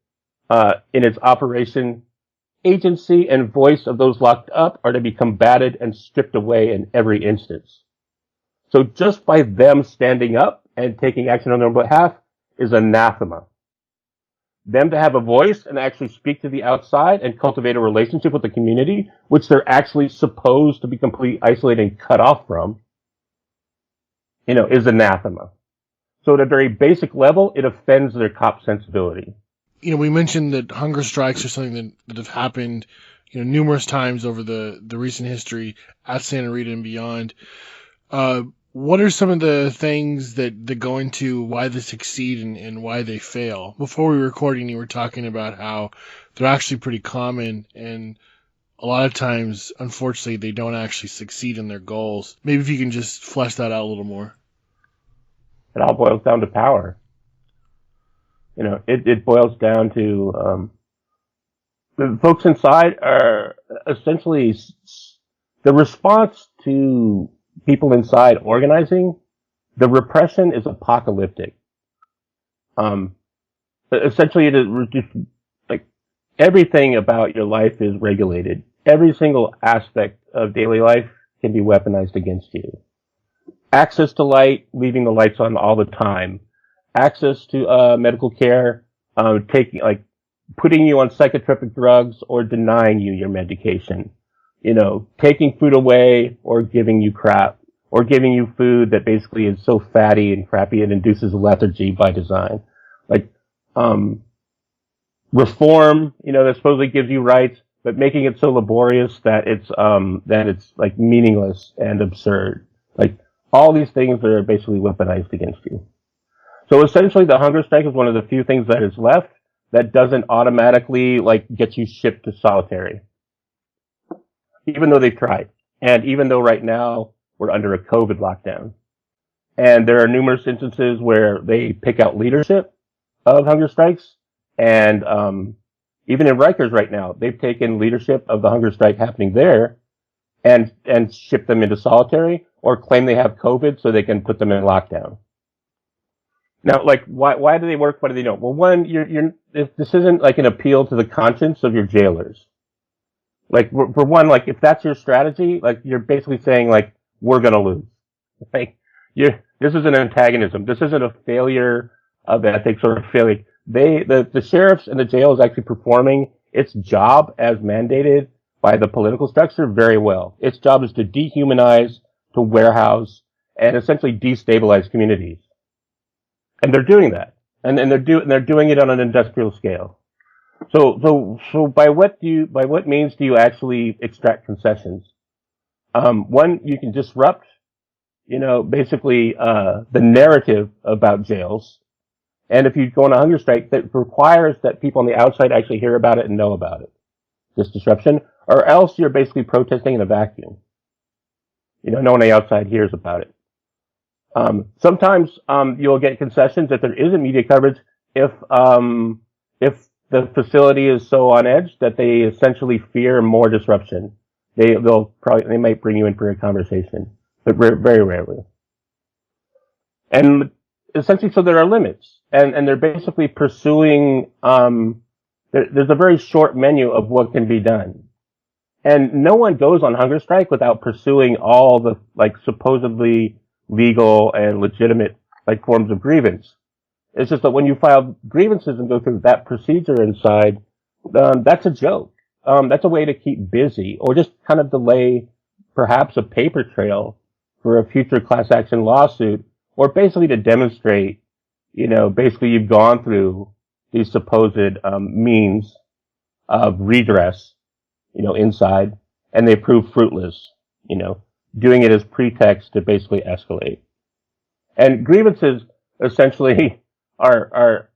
in its operation. Agency and voice of those locked up are to be combated and stripped away in every instance. So just by them standing up and taking action on their behalf is anathema. Them to have a voice and actually speak to the outside and cultivate a relationship with the community, which they're actually supposed to be completely isolated and cut off from, you know, is anathema. So at a very basic level, it offends their cop sensibility. You know, we mentioned that hunger strikes are something that have happened, you know, numerous times over the recent history at Santa Rita and beyond. What are some of the things that go into why they succeed and why they fail? Before we were recording, you were talking about how they're actually pretty common, and a lot of times, unfortunately, they don't actually succeed in their goals. Maybe if you can just flesh that out a little more. It all boils down to power. You know, it boils down to the folks inside are essentially the response to people inside organizing. The repression is apocalyptic. Essentially, it is just like everything about your life is regulated. Every single aspect of daily life can be weaponized against you. Access to light, leaving the lights on all the time. Access to medical care, putting you on psychotropic drugs or denying you your medication. You know, taking food away or giving you crap, or giving you food that basically is so fatty and crappy it induces lethargy by design. Like, reform, you know, that supposedly gives you rights, but making it so laborious that it's like meaningless and absurd. Like, all these things are basically weaponized against you. So essentially the hunger strike is one of the few things that is left that doesn't automatically like get you shipped to solitary. Even though they've tried. And even though right now we're under a COVID lockdown. And there are numerous instances where they pick out leadership of hunger strikes. And even in Rikers right now, they've taken leadership of the hunger strike happening there and shipped them into solitary or claim they have COVID so they can put them in lockdown. Now, like, why do they work? Why do they don't? Well, one, this isn't like an appeal to the conscience of your jailers. Like, for one, like, if that's your strategy, like, you're basically saying, like, we're gonna lose. Like, this is an antagonism. This isn't a failure of ethics or a failure. The sheriffs and the jail is actually performing its job as mandated by the political structure very well. Its job is to dehumanize, to warehouse, and essentially destabilize communities. And they're doing that. And they're doing it on an industrial scale. So by what means do you actually extract concessions? One, you can disrupt, basically, the narrative about jails. And if you go on a hunger strike, that requires that people on the outside actually hear about it and know about it. This disruption, or else you're basically protesting in a vacuum. No one on the outside hears about it. Sometimes, you'll get concessions if there isn't media coverage if the facility is so on edge that they essentially fear more disruption. They might bring you in for a conversation, but very rarely. And essentially, so there are limits, and they're basically pursuing, there's a very short menu of what can be done. And no one goes on hunger strike without pursuing all the, like, supposedly legal and legitimate, like, forms of grievance. It's just that when you file grievances and go through that procedure inside, that's a joke. That's a way to keep busy or just kind of delay perhaps a paper trail for a future class action lawsuit, or basically to demonstrate, basically you've gone through these supposed means of redress, inside, and they prove fruitless, doing it as pretext to basically escalate. And grievances essentially are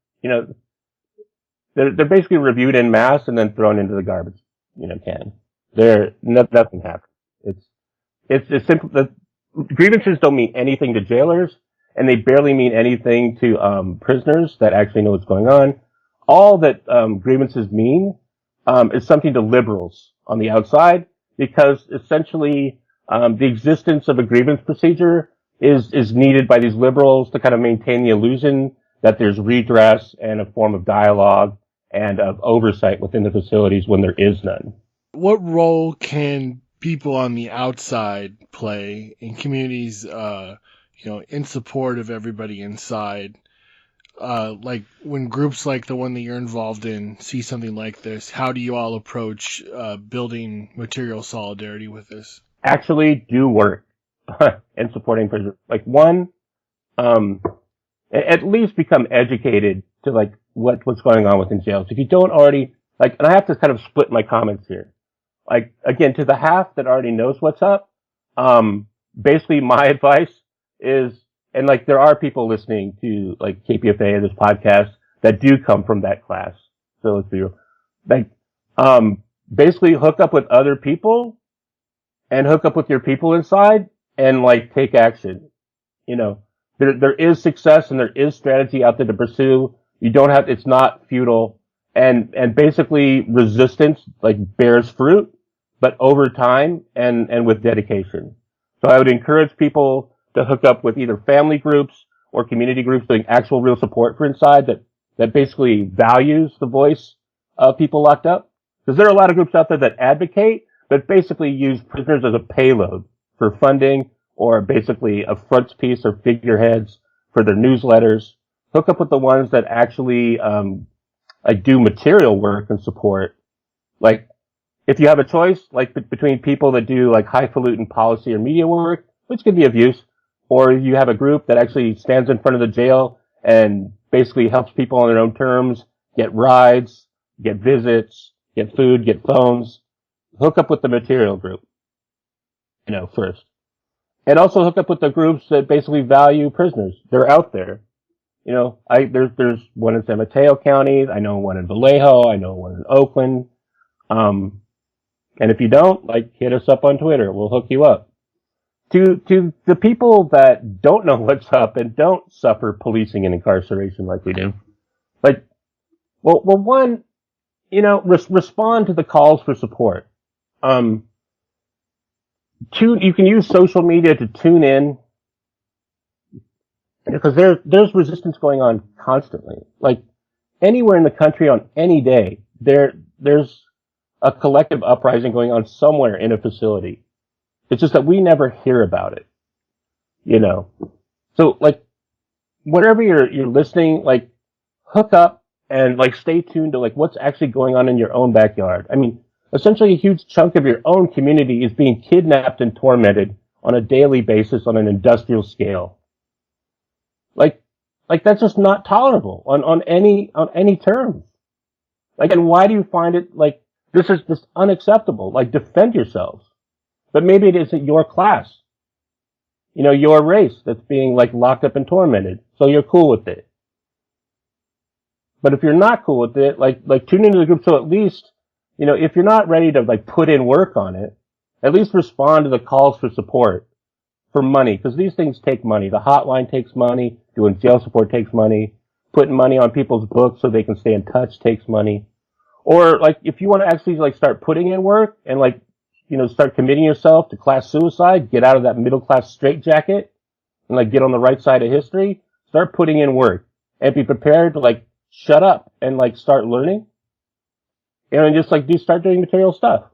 they're basically reviewed en masse and then thrown into the garbage, can. Nothing happens. It's simple. The grievances don't mean anything to jailers, and they barely mean anything to prisoners that actually know what's going on. All that grievances mean is something to liberals on the outside, because essentially the existence of a grievance procedure is needed by these liberals to kind of maintain the illusion that there's redress and a form of dialogue and of oversight within the facilities when there is none. What role can people on the outside play in communities, in support of everybody inside? Like when groups like the one that you're involved in see something like this, how do you all approach building material solidarity with this? Actually do work in supporting prisoners. Like, one, at least become educated to, like, what's going on within jails. If you don't already, like, and I have to kind of split my comments here. Like, again, to the half that already knows what's up, basically my advice is, and, like, there are people listening to, like, KPFA or this podcast that do come from that class. So let's be real. Like, basically hook up with other people and hook up with your people inside and, like, take action. There is success and there is strategy out there to pursue. It's not futile, and basically resistance, like, bears fruit, but over time and with dedication. So I would encourage people to hook up with either family groups or community groups doing actual real support for inside that basically values the voice of people locked up. Because there are a lot of groups out there that advocate, but basically use prisoners as a payload for funding, or basically a frontispiece or figureheads for their newsletters. Hook up with the ones that actually do material work and support. Like, if you have a choice, like, between people that do, like, highfalutin policy or media work, which can be of use, or you have a group that actually stands in front of the jail and basically helps people on their own terms get rides, get visits, get food, get phones, hook up with the material group, first. And also hook up with the groups that basically value prisoners. They're out there. There's one in San Mateo County. I know one in Vallejo. I know one in Oakland. And if you don't, like, hit us up on Twitter. We'll hook you up. To the people that don't know what's up and don't suffer policing and incarceration like we do, like, well, one, respond to the calls for support. You can use social media to tune in, because there's resistance going on constantly. Like, anywhere in the country on any day, there's a collective uprising going on somewhere in a facility. It's just that we never hear about it, you know. So like, whatever you're listening, like, hook up and like stay tuned to like what's actually going on in your own backyard. I mean, essentially a huge chunk of your own community is being kidnapped and tormented on a daily basis on an industrial scale. Like that's just not tolerable on any terms. Like, and why do you find it like this is just unacceptable? Like, defend yourselves. But maybe it isn't your class, you know, your race that's being like locked up and tormented. So you're cool with it. But if you're not cool with it, like tune into the group. So at least, you know, if you're not ready to like put in work on it, at least respond to the calls for support, for money, because these things take money. The hotline takes money. Doing jail support takes money. Putting money on people's books so they can stay in touch takes money. Or like, if you want to actually like start putting in work and like, you know, start committing yourself to class suicide, get out of that middle class straitjacket and like get on the right side of history, start putting in work and be prepared to like shut up and like start learning. And just like start doing material stuff.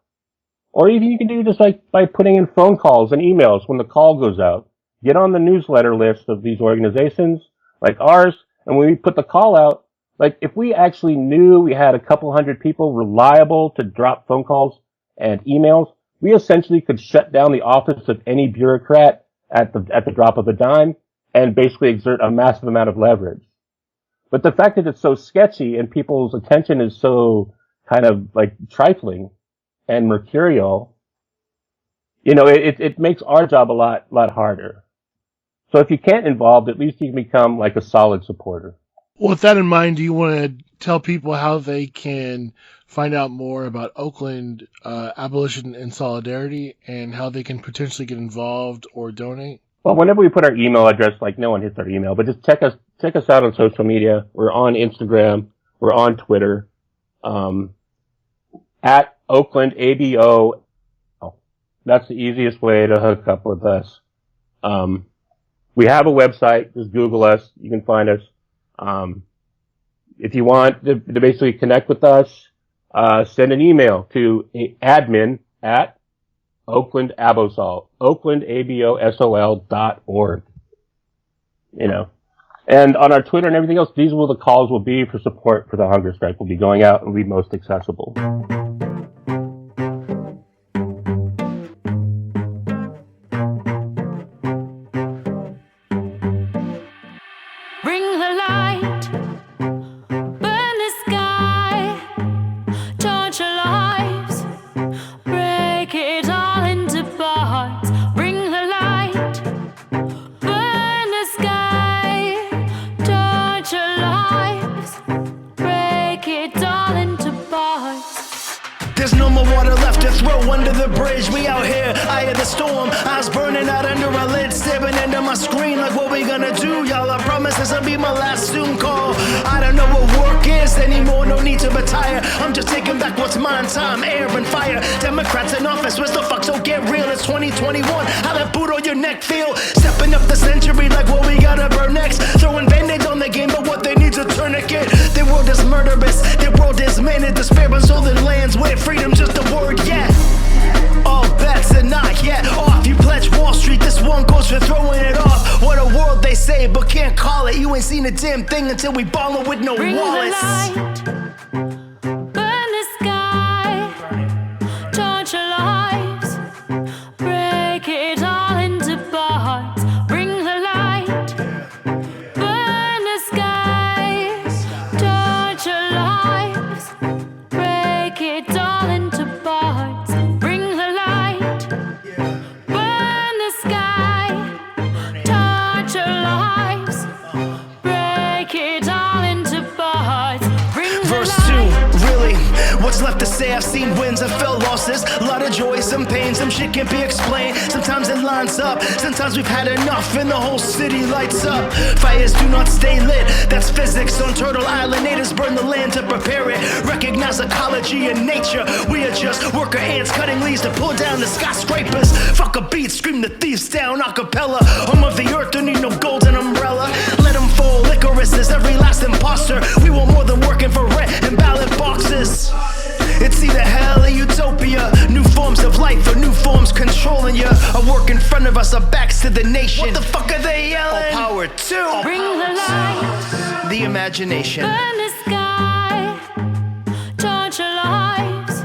Or even you can do just like by putting in phone calls and emails when the call goes out. Get on the newsletter list of these organizations like ours. And when we put the call out, like if we actually knew we had a couple hundred people reliable to drop phone calls and emails, we essentially could shut down the office of any bureaucrat at the drop of a dime and basically exert a massive amount of leverage. But the fact that it's so sketchy and people's attention is so kind of like trifling and mercurial, you know, it makes our job a lot harder. So if you can't involve, at least you can become like a solid supporter. Well, with that in mind, do you want to tell people how they can find out more about Oakland Abolition and Solidarity and how they can potentially get involved or donate? Well, whenever we put our email address, like no one hits our email, but just check us out on social media. We're on Instagram. We're on Twitter. At Oakland ABO. Oh, that's the easiest way to hook up with us. We have a website. Just Google us. You can find us. If you want to basically connect with us, send an email to admin at oaklandabosol.org. You know, and on our Twitter and everything else, these will the calls will be for support for the hunger strike. Will be going out and will be most accessible. There's no more water left to throw under the bridge. We out here, eye of the storm. Eyes burning out under our lids, staring into my screen like what we gonna do, y'all. I promise this'll be my last Zoom call. I don't know what work is anymore, no need to retire. I'm just taking back what's mine, time, air, and fire. Democrats in office, where's the fuck, so get real. It's 2021, how that boot on your neck feel? Stepping up the century like what we gotta burn next. Throwing band-aids on the game, but what they need's a tourniquet. Their world is murderous, their world is man in despair. And stolen lands where freedom's just a word yet. All bets are not yet off. You pledge Wall Street, this one goes for throwing it off. What a world they say, but can't call it. You ain't seen a damn thing until we ballin' with no wallets. Burn the sky, torch your lives, break it all into parts. Bring the light, burn the sky, torch your lives, break it all into parts. Bring the light, burn the sky, torch your lives, break it all into parts. Bring the Verse light. 2, really, what's left to say? I've seen wins and felt losses. A lot of joy, some pain, some shit can't be explained. Sometimes it lines up, sometimes we've had enough and the whole city lights up. Fires do not stay lit, that's physics. On Turtle Island, natives burn the land to prepare it. Recognize ecology and nature. We are just worker ants cutting leaves to pull down the skyscrapers. Fuck a beat, scream the thieves down a cappella. Home of the earth, don't need no golden umbrella. Let them fall, licorice is every last imposter. We want more than working for rent and ballot boxes. It's either hell or you front of us, our backs to the nation. What the fuck are they yelling? All power to Bring the light, the imagination. burn the sky, torture lives,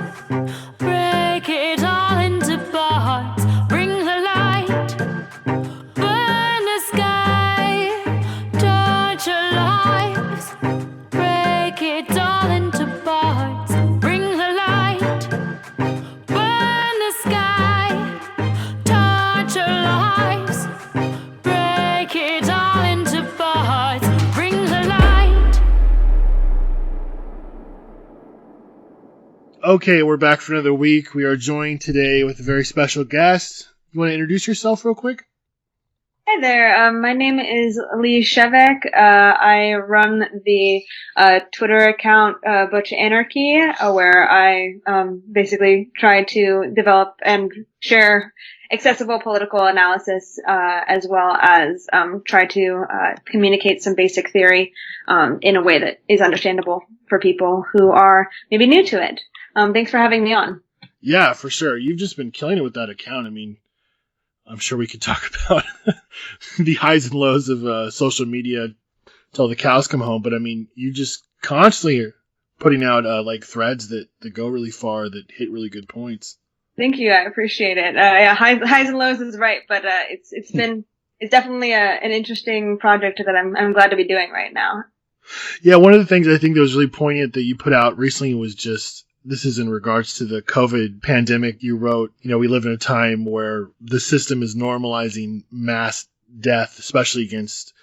break it all into parts. Bring the light, burn the sky, torture lives, break it all into parts. Bring the light, burn the sky, torture lives, break it all into parts. Bring the light. Okay, we're back for another week. We are joined today with a very special guest. You want to introduce yourself real quick? Hi there. My name is Lee Shevek. I run the Twitter account Butch Anarchy, where I basically try to develop and share accessible political analysis, as well as try to communicate some basic theory in a way that is understandable for people who are maybe new to it. Thanks for having me on. Yeah, for sure. You've just been killing it with that account. I mean, I'm sure we could talk about the highs and lows of social media till the cows come home. But I mean, you just constantly are putting out like threads that go really far, that hit really good points. Thank you. I appreciate it. Yeah, highs and lows is right, but it's definitely an interesting project that I'm glad to be doing right now. Yeah, one of the things I think that was really poignant that you put out recently was just, this is in regards to the COVID pandemic. You wrote, we live in a time where the system is normalizing mass death, especially against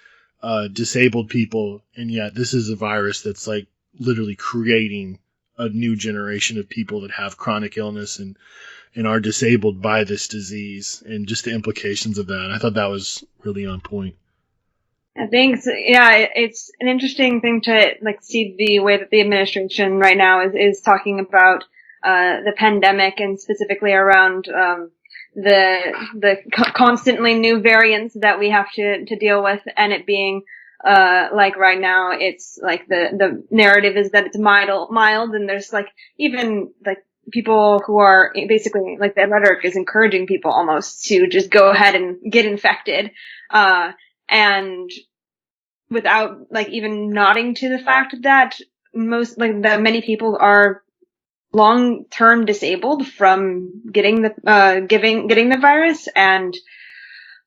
disabled people. And yet this is a virus that's like literally creating a new generation of people that have chronic illness and are disabled by this disease, and just the implications of that. I thought that was really on point. I think, it's an interesting thing to see the way that the administration right now is talking about the pandemic, and specifically around the constantly new variants that we have to deal with, and it being right now it's like the narrative is that it's mild, and there's even people who are basically the rhetoric is encouraging people almost to just go ahead and get infected. And without even nodding to the fact that that many people are long-term disabled from getting the virus. And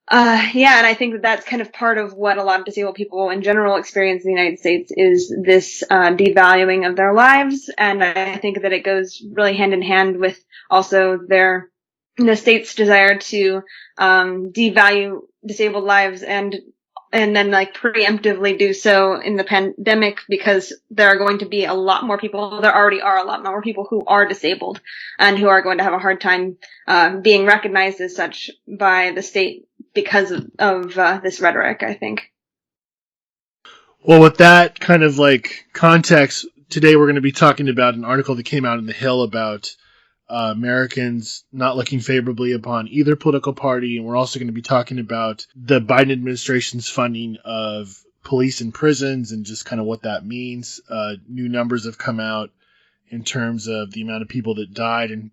and I think that that's kind of part of what a lot of disabled people in general experience in the United States is this devaluing of their lives. And I think that it goes really hand in hand with also the state's desire to devalue disabled lives and then preemptively do so in the pandemic, because there are going to be a lot more people. There already are a lot more people who are disabled and who are going to have a hard time being recognized as such by the state because of this rhetoric, I think. Well, with that kind of context, today we're going to be talking about an article that came out in The Hill about Americans not looking favorably upon either political party. And we're also going to be talking about the Biden administration's funding of police and prisons and just kind of what that means. New numbers have come out in terms of the amount of people that died in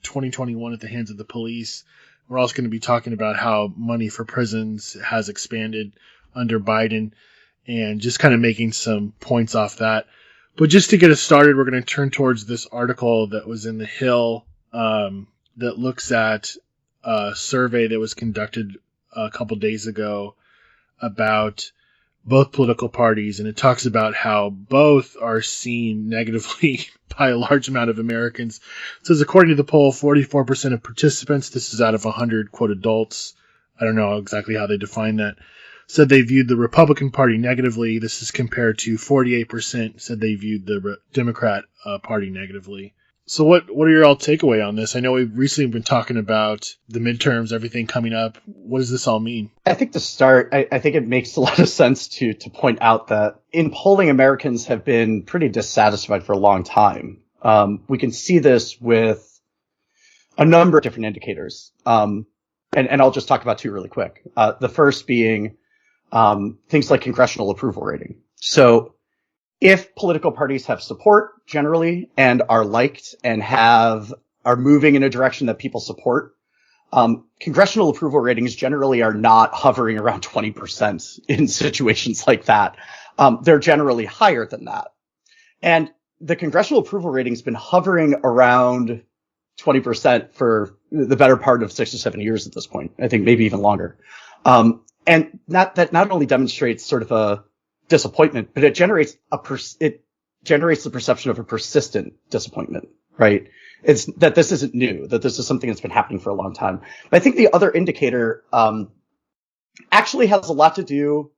2021 at the hands of the police. We're also going to be talking about how money for prisons has expanded under Biden, and just kind of making some points off that. But just to get us started, we're going to turn towards this article that was in The Hill that looks at a survey that was conducted a couple days ago about both political parties. And it talks about how both are seen negatively by a large amount of Americans. It says, according to the poll, 44% of participants, this is out of 100, quote, adults, I don't know exactly how they define that, said they viewed the Republican Party negatively. This is compared to 48% said they viewed the Democrat Party negatively. So what are your all takeaway on this? I know we've recently been talking about the midterms, everything coming up. What does this all mean? I think to start, I think it makes a lot of sense to point out that in polling, Americans have been pretty dissatisfied for a long time. We can see this with a number of different indicators. And I'll just talk about two really quick. The first being things like congressional approval rating. So if political parties have support generally and are liked and are moving in a direction that people support, congressional approval ratings generally are not hovering around 20% in situations like that. They're generally higher than that. And the congressional approval rating's been hovering around 20% for the better part of 6 or 7 years at this point. I think maybe even longer. And that not only demonstrates sort of a disappointment, but it generates the perception of a persistent disappointment, right? It's that this isn't new, that this is something that's been happening for a long time. But I think the other indicator, actually has a lot to do,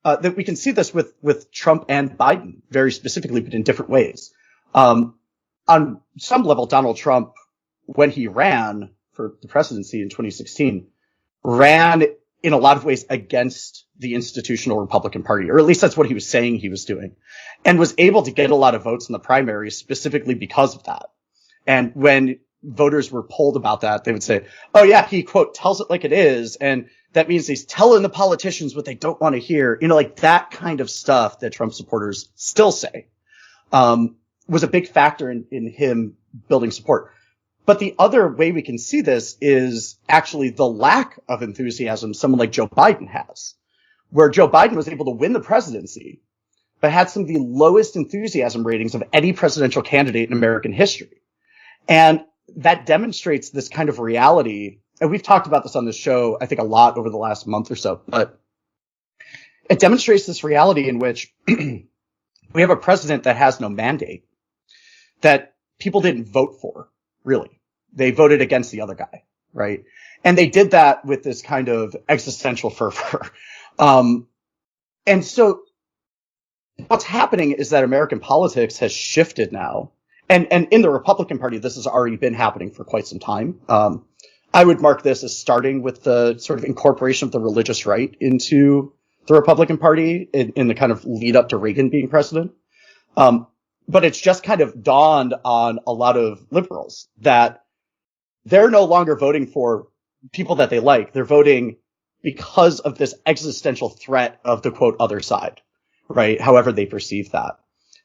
that we can see this with Trump and Biden very specifically, but in different ways. On some level, Donald Trump, when he ran for the presidency in 2016, ran in a lot of ways against the institutional Republican Party, or at least that's what he was saying he was doing, and was able to get a lot of votes in the primaries specifically because of that. And when voters were polled about that, they would say, oh yeah, he, quote, tells it like it is, and that means he's telling the politicians what they don't want to hear. You know, like that kind of stuff that Trump supporters still say, was a big factor in him building support. But the other way we can see this is actually the lack of enthusiasm someone like Joe Biden has, where Joe Biden was able to win the presidency, but had some of the lowest enthusiasm ratings of any presidential candidate in American history. And that demonstrates this kind of reality. And we've talked about this on this show, I think, a lot over the last month or so, but it demonstrates this reality in which we have a president that has no mandate, that people didn't vote for, really. They voted against the other guy, right? And they did that with this kind of existential fervor. And so what's happening is that American politics has shifted now. And in the Republican Party, this has already been happening for quite some time. I would mark this as starting with the sort of incorporation of the religious right into the Republican Party in the kind of lead up to Reagan being president. But it's just kind of dawned on a lot of liberals that they're no longer voting for people that they like. They're voting because of this existential threat of the, quote, other side, right? However they perceive that.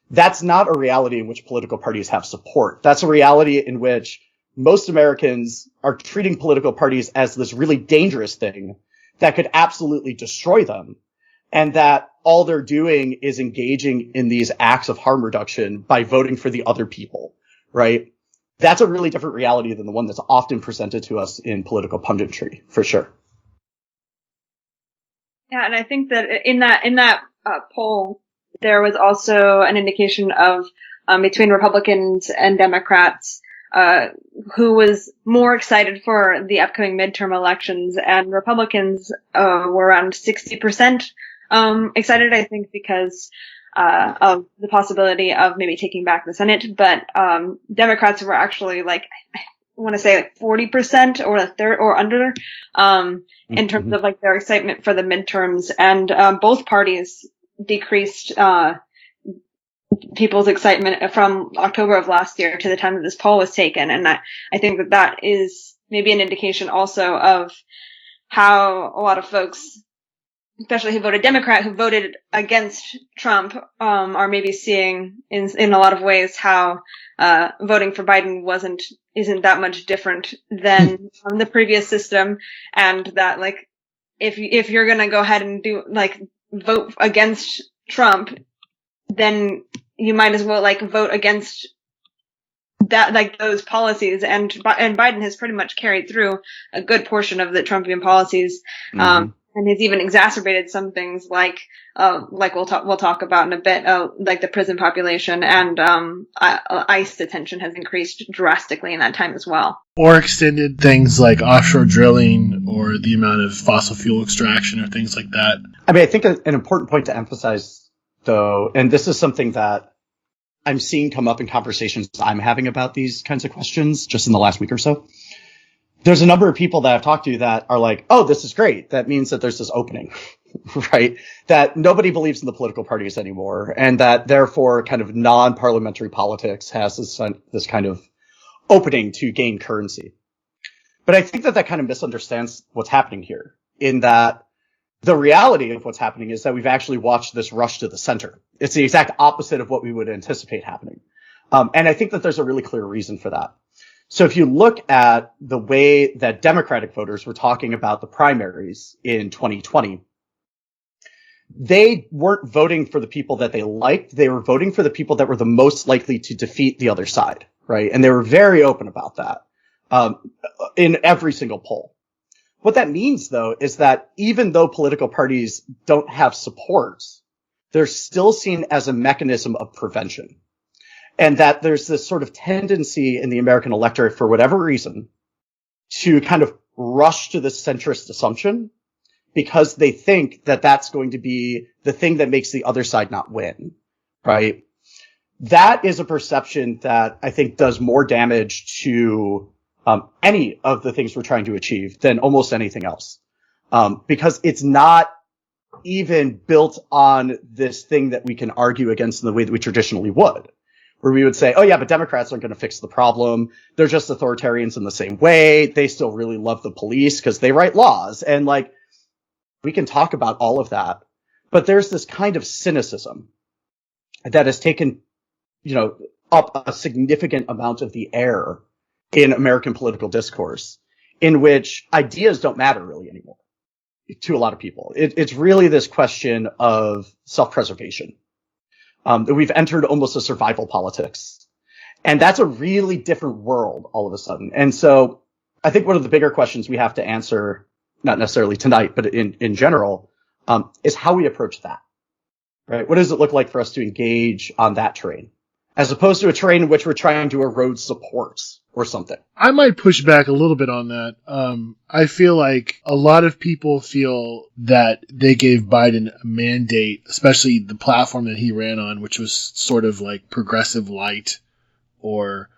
That's not a reality in which political parties have support. That's a reality in which most Americans are treating political parties as this really dangerous thing that could absolutely destroy them. And that all they're doing is engaging in these acts of harm reduction by voting for the other people, right? That's a really different reality than the one that's often presented to us in political punditry, for sure. Yeah, and I think that in that poll, there was also an indication of between Republicans and Democrats who was more excited for the upcoming midterm elections, and Republicans were around 60% excited, I think, because of the possibility of maybe taking back the Senate, but Democrats were actually like, I want to say like 40% or a third or under in terms of like their excitement for the midterms, and both parties decreased people's excitement from October of last year to the time that this poll was taken. And I think that is maybe an indication also of how a lot of folks, especially who voted Democrat, who voted against Trump, are maybe seeing in a lot of ways how voting for Biden isn't that much different than the previous system, and that like if you're gonna go ahead and do like vote against Trump, then you might as well like vote against that, like those policies, and Biden has pretty much carried through a good portion of the Trumpian policies. And has even exacerbated some things like we'll talk about in a bit, like the prison population, and ICE detention has increased drastically in that time as well. Or extended things like offshore drilling or the amount of fossil fuel extraction or things like that. I mean, I think an important point to emphasize, though, and this is something that I'm seeing come up in conversations I'm having about these kinds of questions just in the last week or so. There's a number of people that I've talked to that are like, oh, this is great. That means that there's this opening, right? That nobody believes in the political parties anymore, and that therefore kind of non-parliamentary politics has this kind of opening to gain currency. But I think that kind of misunderstands what's happening here, in that the reality of what's happening is that we've actually watched this rush to the center. It's the exact opposite of what we would anticipate happening. And I think that there's a really clear reason for that. So if you look at the way that Democratic voters were talking about the primaries in 2020, they weren't voting for the people that they liked. They were voting for the people that were the most likely to defeat the other side, right? And they were very open about that in every single poll. What that means, though, is that even though political parties don't have support, they're still seen as a mechanism of prevention. And that there's this sort of tendency in the American electorate, for whatever reason, to kind of rush to the centrist assumption because they think that that's going to be the thing that makes the other side not win, right? That is a perception that I think does more damage to any of the things we're trying to achieve than almost anything else. Because it's not even built on this thing that we can argue against in the way that we traditionally would, where we would say, oh yeah, but Democrats aren't going to fix the problem. They're just authoritarians in the same way. They still really love the police because they write laws. And like, we can talk about all of that, but there's this kind of cynicism that has taken, up a significant amount of the air in American political discourse, in which ideas don't matter really anymore to a lot of people. It's really this question of self-preservation. That we've entered almost a survival politics. And that's a really different world all of a sudden. And so I think one of the bigger questions we have to answer, not necessarily tonight, but in general, is how we approach that, right? What does it look like for us to engage on that train, as opposed to a train in which we're trying to erode support or something? I might push back a little bit on that. I feel like a lot of people feel that they gave Biden a mandate, especially the platform that he ran on, which was sort of like progressive light, or,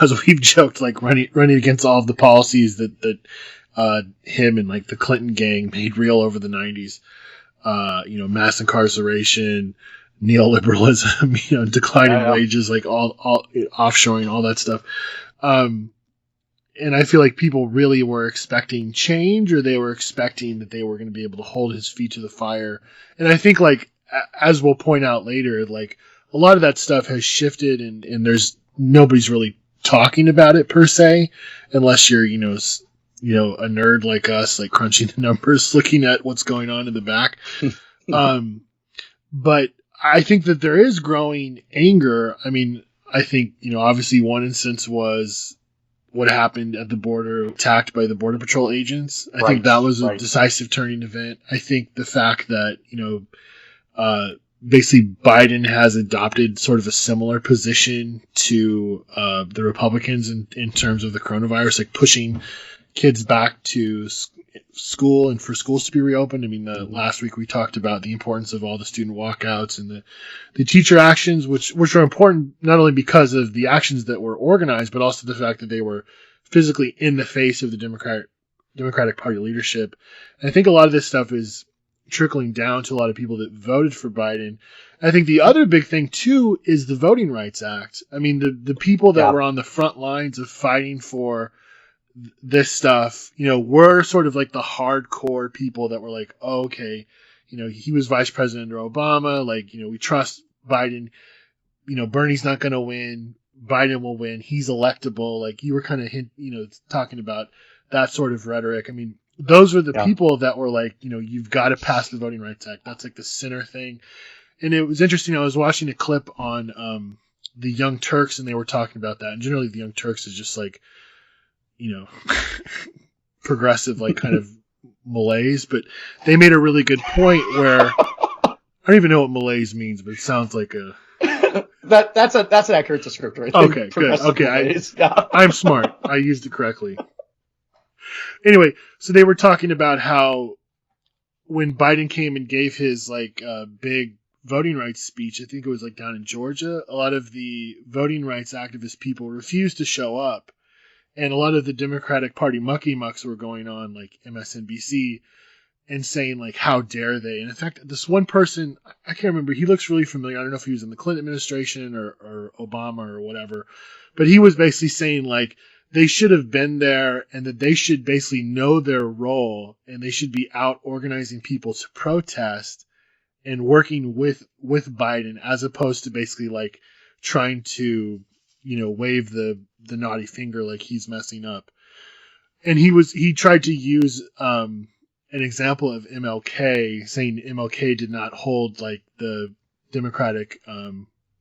as we've joked, like running against all of the policies that him and like the Clinton gang made real over the 90s. Mass incarceration, neoliberalism, declining wages, like all offshoring, all that stuff. And I feel like people really were expecting change, or they were expecting that they were going to be able to hold his feet to the fire. And I think, like, as we'll point out later, like, a lot of that stuff has shifted, and there's nobody's really talking about it per se, unless you're, a nerd like us, like crunching the numbers, looking at what's going on in the back. But I think that there is growing anger. I mean, I think, obviously one instance was what happened at the border, attacked by the Border Patrol agents. I think that was a decisive turning event. I think the fact that, basically Biden has adopted sort of a similar position to the Republicans in terms of the coronavirus, like pushing kids back to school and for schools to be reopened. I mean, last week we talked about the importance of all the student walkouts and the teacher actions, which are important not only because of the actions that were organized, but also the fact that they were physically in the face of the Democratic Party leadership. And I think a lot of this stuff is trickling down to a lot of people that voted for Biden. I think the other big thing too is the Voting Rights Act. I mean, the people that were on the front lines of fighting for this stuff, we're sort of like the hardcore people that were like, oh, okay, he was vice president under Obama. Like, we trust Biden. Bernie's not going to win. Biden will win. He's electable. Like, you were kind of talking about that sort of rhetoric. I mean, those were the people that were like, you've got to pass the Voting Rights Act. That's like the center thing. And it was interesting. I was watching a clip on the Young Turks, and they were talking about that. And generally, the Young Turks is just like, progressive, like kind of malaise, but they made a really good point where I don't even know what malaise means, but it sounds like a that's an accurate descriptor. I think. Okay, good. Okay, I'm smart. I used it correctly. Anyway, so they were talking about how when Biden came and gave his like big voting rights speech, I think it was like down in Georgia, a lot of the voting rights activist people refused to show up. And a lot of the Democratic Party mucky-mucks were going on, like MSNBC, and saying, like, how dare they? And in fact, this one person, I can't remember, he looks really familiar. I don't know if he was in the Clinton administration or Obama or whatever. But he was basically saying, like, they should have been there and that they should basically know their role and they should be out organizing people to protest and working with Biden, as opposed to basically, like, trying to wave the naughty finger like he's messing up. And he tried to use an example of MLK, saying MLK did not hold like the Democratic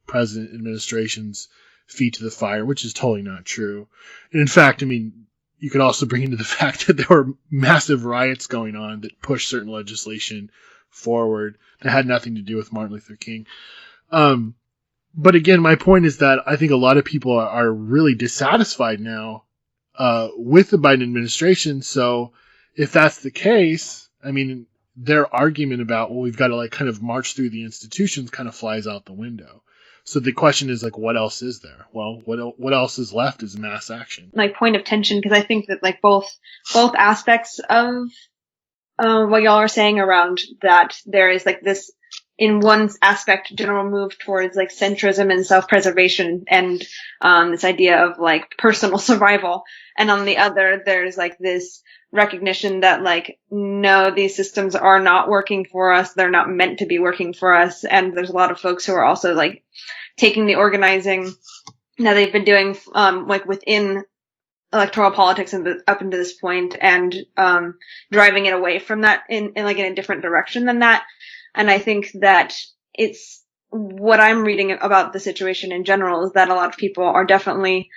president administration's feet to the fire, which is totally not true. And in fact, I mean, you could also bring into the fact that there were massive riots going on that pushed certain legislation forward that had nothing to do with Martin Luther King. But again, my point is that I think a lot of people are really dissatisfied now with the Biden administration. So if that's the case, I mean, their argument about, well, we've got to like kind of march through the institutions kind of flies out the window. So the question is like, what else is there? Well, what else is left is mass action. Like point of tension, because I think that like both aspects of what y'all are saying around that there is like this, in one aspect, general move towards like centrism and self-preservation and this idea of like personal survival. And on the other, there's like this recognition that like, no, these systems are not working for us. They're not meant to be working for us. And there's a lot of folks who are also like taking the organizing that they've been doing like within electoral politics and up into this point and driving it away from that in like in a different direction than that. And I think that it's what I'm reading about the situation in general is that a lot of people are definitely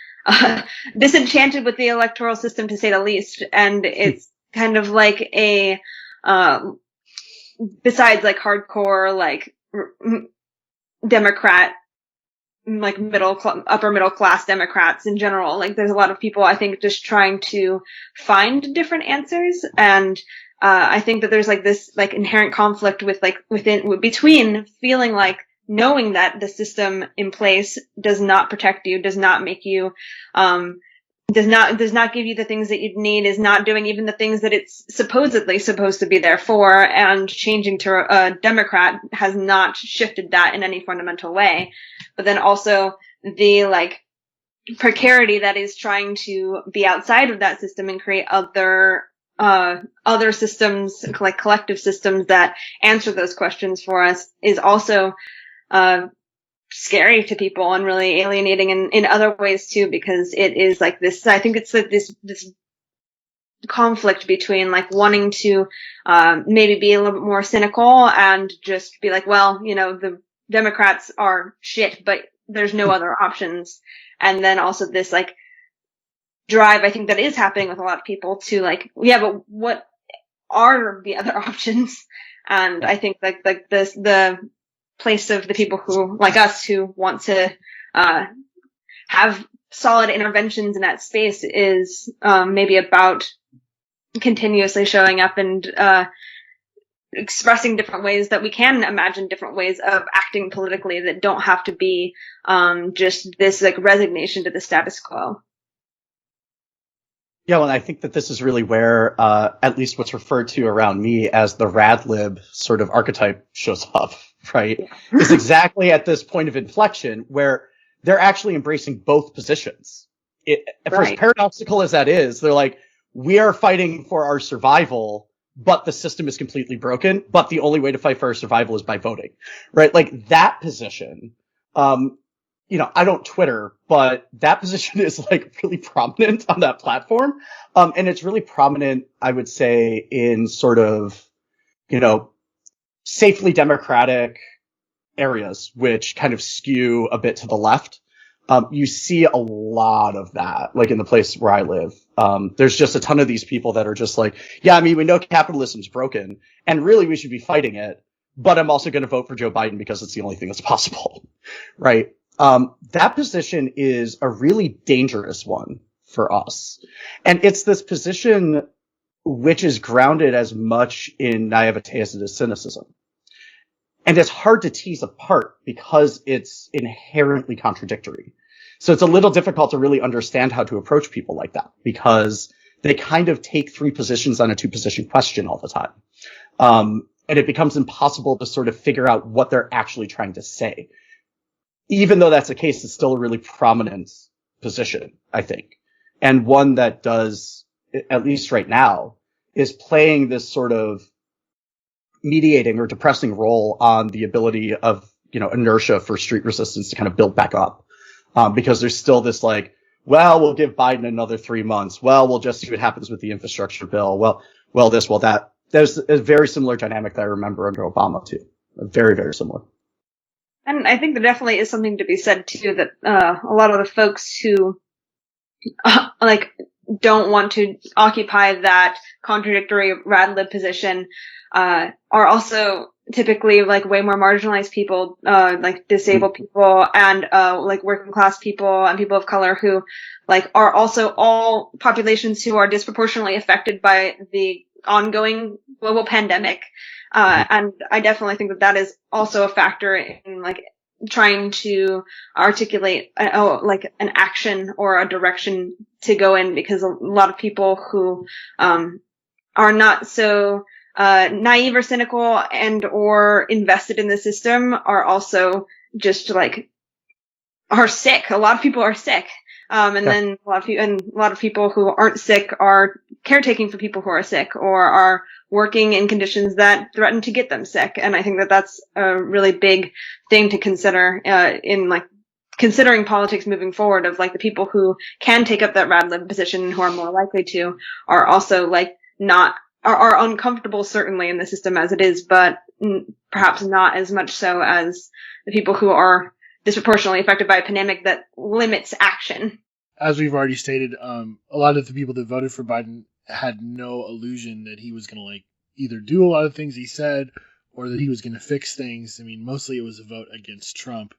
disenchanted with the electoral system, to say the least. And it's kind of like a, besides like hardcore, like Democrat, like upper middle class Democrats in general, like there's a lot of people, I think, just trying to find different answers. And I think that there's like this like inherent conflict with like between feeling like knowing that the system in place does not protect you, does not make you, does not give you the things that you'd need, is not doing even the things that it's supposedly supposed to be there for, and changing to a Democrat has not shifted that in any fundamental way. But then also the like precarity that is trying to be outside of that system and create other systems, like collective systems that answer those questions for us, is also scary to people and really alienating in other ways too, because it is like this, I think it's like this conflict between like wanting to maybe be a little bit more cynical and just be like, well, the Democrats are shit, but there's no other options. And then also this like drive, I think, that is happening with a lot of people to like, yeah, but what are the other options? And I think like the place of the people who, like us, who want to have solid interventions in that space is maybe about continuously showing up and expressing different ways that we can imagine different ways of acting politically that don't have to be just this like resignation to the status quo. Yeah, well, I think that this is really where at least what's referred to around me as the radlib sort of archetype shows up, right? Yeah. Is exactly at this point of inflection where they're actually embracing both positions. For as paradoxical as that is, they're like, we are fighting for our survival, but the system is completely broken, but the only way to fight for our survival is by voting, right? Like that position, I don't Twitter, but that position is like really prominent on that platform. And it's really prominent, I would say, in sort of, safely democratic areas, which kind of skew a bit to the left. You see a lot of that, like in the place where I live. There's just a ton of these people that are just like, yeah, I mean, we know capitalism's broken and really we should be fighting it, but I'm also going to vote for Joe Biden because it's the only thing that's possible. Right. That position is a really dangerous one for us. And it's this position which is grounded as much in naivete as it is cynicism. And it's hard to tease apart because it's inherently contradictory. So it's a little difficult to really understand how to approach people like that because they kind of take three positions on a two-position question all the time. And it becomes impossible to sort of figure out what they're actually trying to say. Even though that's the case, it's still a really prominent position, I think. And one that does, at least right now, is playing this sort of mediating or depressing role on the ability of, inertia for street resistance to kind of build back up. because there's still this like, well, we'll give Biden another 3 months. Well, we'll just see what happens with the infrastructure bill. Well, this, well, that. There's a very similar dynamic that I remember under Obama too. Very, very similar. And I think there definitely is something to be said too that a lot of the folks who like don't want to occupy that contradictory rad lib position are also typically like way more marginalized people, like disabled people and like working class people and people of color who like are also all populations who are disproportionately affected by the ongoing global pandemic. And I definitely think that that is also a factor in like trying to articulate like an action or a direction to go in, because a lot of people who are not so naive or cynical and or invested in the system are also just like are sick. A lot of people are sick. And then a lot of people who aren't sick are caretaking for people who are sick or are working in conditions that threaten to get them sick. And I think that that's a really big thing to consider, in like considering politics moving forward, of like the people who can take up that rad lib position and who are more likely to are also like are uncomfortable certainly in the system as it is, but perhaps not as much so as the people who are disproportionately affected by a pandemic that limits action. As we've already stated, a lot of the people that voted for Biden had no illusion that he was going to like either do a lot of things he said or that he was going to fix things. I mean, mostly it was a vote against Trump.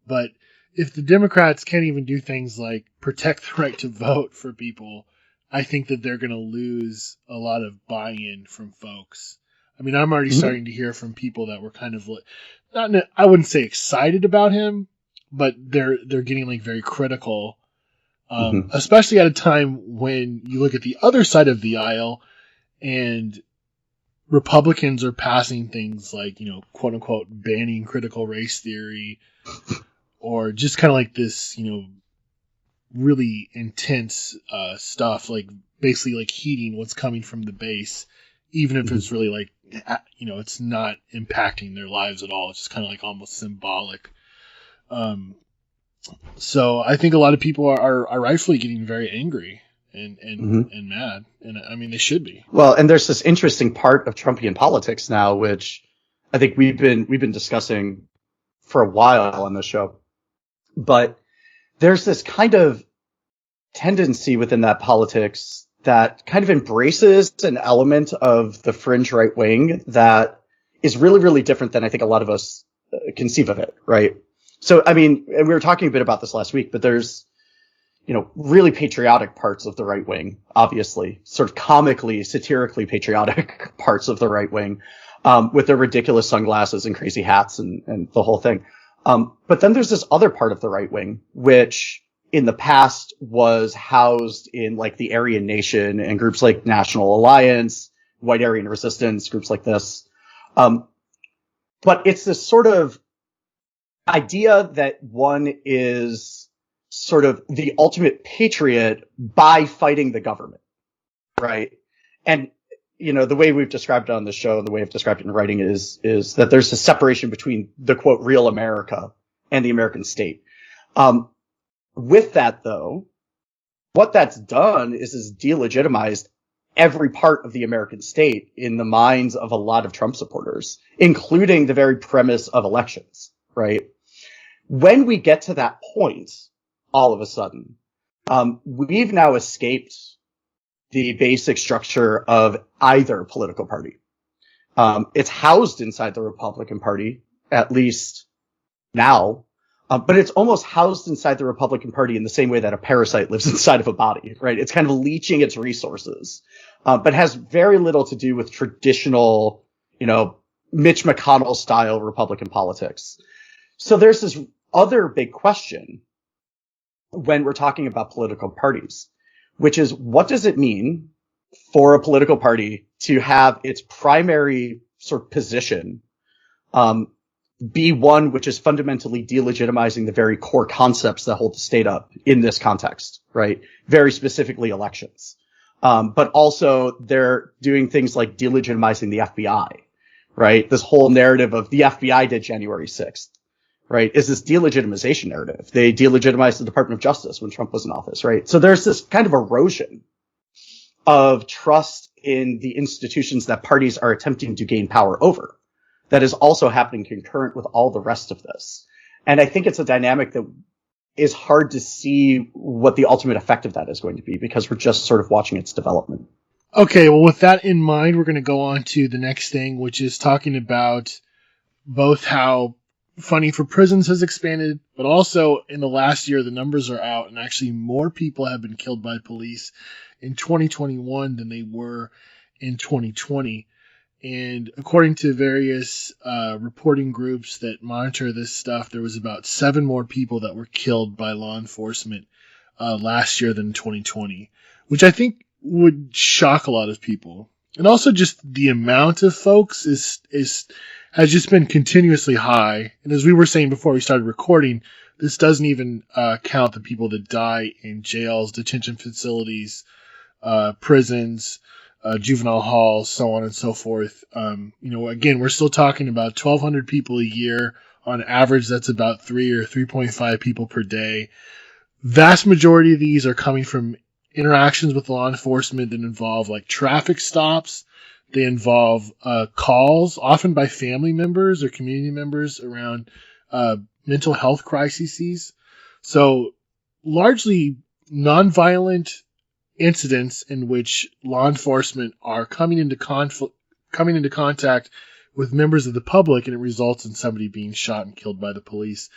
But if the Democrats can't even do things like protect the right to vote for people, I think that they're going to lose a lot of buy-in from folks. I mean, I'm already starting to hear from people that were kind of I wouldn't say excited about him, but they're getting like very critical, especially at a time when you look at the other side of the aisle and Republicans are passing things like, you know, quote unquote, banning critical race theory, or just kind of like this, you know, really intense stuff, like basically like heeding what's coming from the base, even if it's really like, you know, it's not impacting their lives at all. It's just kind of like almost symbolic. So I think a lot of people are rightfully getting very angry and mad. And I mean, they should be. Well, and there's this interesting part of Trumpian politics now, which I think we've been discussing for a while on the show. But there's this kind of tendency within that politics that kind of embraces an element of the fringe right wing that is really, really different than I think a lot of us conceive of it, right? So, I mean, and we were talking a bit about this last week, but there's, you know, really patriotic parts of the right wing, obviously, sort of comically, satirically patriotic parts of the right wing, with their ridiculous sunglasses and crazy hats and the whole thing. But then there's this other part of the right wing, which in the past was housed in like the Aryan Nation and groups like National Alliance, White Aryan Resistance, groups like this. But it's this sort of idea that one is sort of the ultimate patriot by fighting the government, right? And, you know, the way we've described it on the show, the way I've described it in writing is that there's a separation between the quote real America and the American state. With that though, what that's done is delegitimized every part of the American state in the minds of a lot of Trump supporters, including the very premise of elections, right? When we get to that point, all of a sudden, we've now escaped the basic structure of either political party. It's housed inside the Republican Party, at least now, but it's almost housed inside the Republican Party in the same way that a parasite lives inside of a body, right? It's kind of leeching its resources, but has very little to do with traditional, you know, Mitch McConnell style Republican politics. So there's this other big question when we're talking about political parties, which is what does it mean for a political party to have its primary sort of position be one which is fundamentally delegitimizing the very core concepts that hold the state up in this context, right? Very specifically elections. But also they're doing things like delegitimizing the FBI, right? This whole narrative of the FBI did January 6th, right, is this delegitimization narrative. They delegitimized the Department of Justice when Trump was in office, right? So there's this kind of erosion of trust in the institutions that parties are attempting to gain power over that is also happening concurrent with all the rest of this. And I think it's a dynamic that is hard to see what the ultimate effect of that is going to be because we're just sort of watching its development. Okay, well, with that in mind, we're going to go on to the next thing, which is talking about both how funding for prisons has expanded, but also in the last year, the numbers are out, and actually more people have been killed by police in 2021 than they were in 2020. And according to various reporting groups that monitor this stuff, there was about 7 more people that were killed by law enforcement last year than 2020, which I think would shock a lot of people. And also just the amount of folks has just been continuously high. And as we were saying before we started recording, this doesn't even count the people that die in jails, detention facilities, prisons, juvenile halls, so on and so forth. Again, we're still talking about 1,200 people a year. On average, that's about 3 or 3.5 people per day. Vast majority of these are coming from interactions with law enforcement that involve like traffic stops. They involve calls, often by family members or community members around mental health crises. So largely nonviolent incidents in which law enforcement are coming into contact with members of the public, and it results in somebody being shot and killed by the police.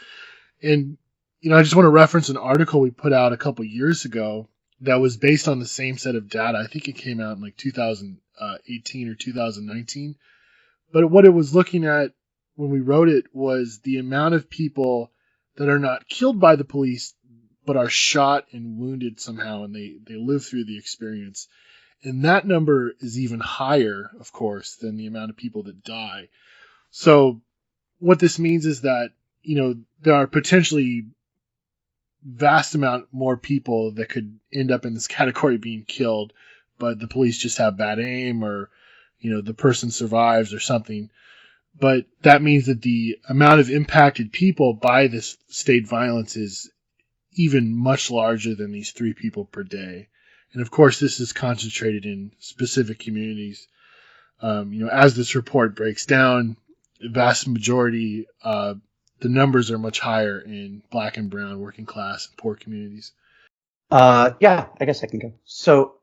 And I just want to reference an article we put out a couple years ago that was based on the same set of data. I think it came out in like 2018 or 2019. But what it was looking at when we wrote it was the amount of people that are not killed by the police but are shot and wounded somehow, and they live through the experience. And that number is even higher, of course, than the amount of people that die. So what this means is that, there are potentially vast amount more people that could end up in this category being killed, but the police just have bad aim, or, the person survives or something. But that means that the amount of impacted people by this state violence is even much larger than these 3 people per day. And of course, this is concentrated in specific communities. As this report breaks down, the vast majority, the numbers are much higher in Black and brown, working class, and poor communities. Yeah, I guess I can go. So,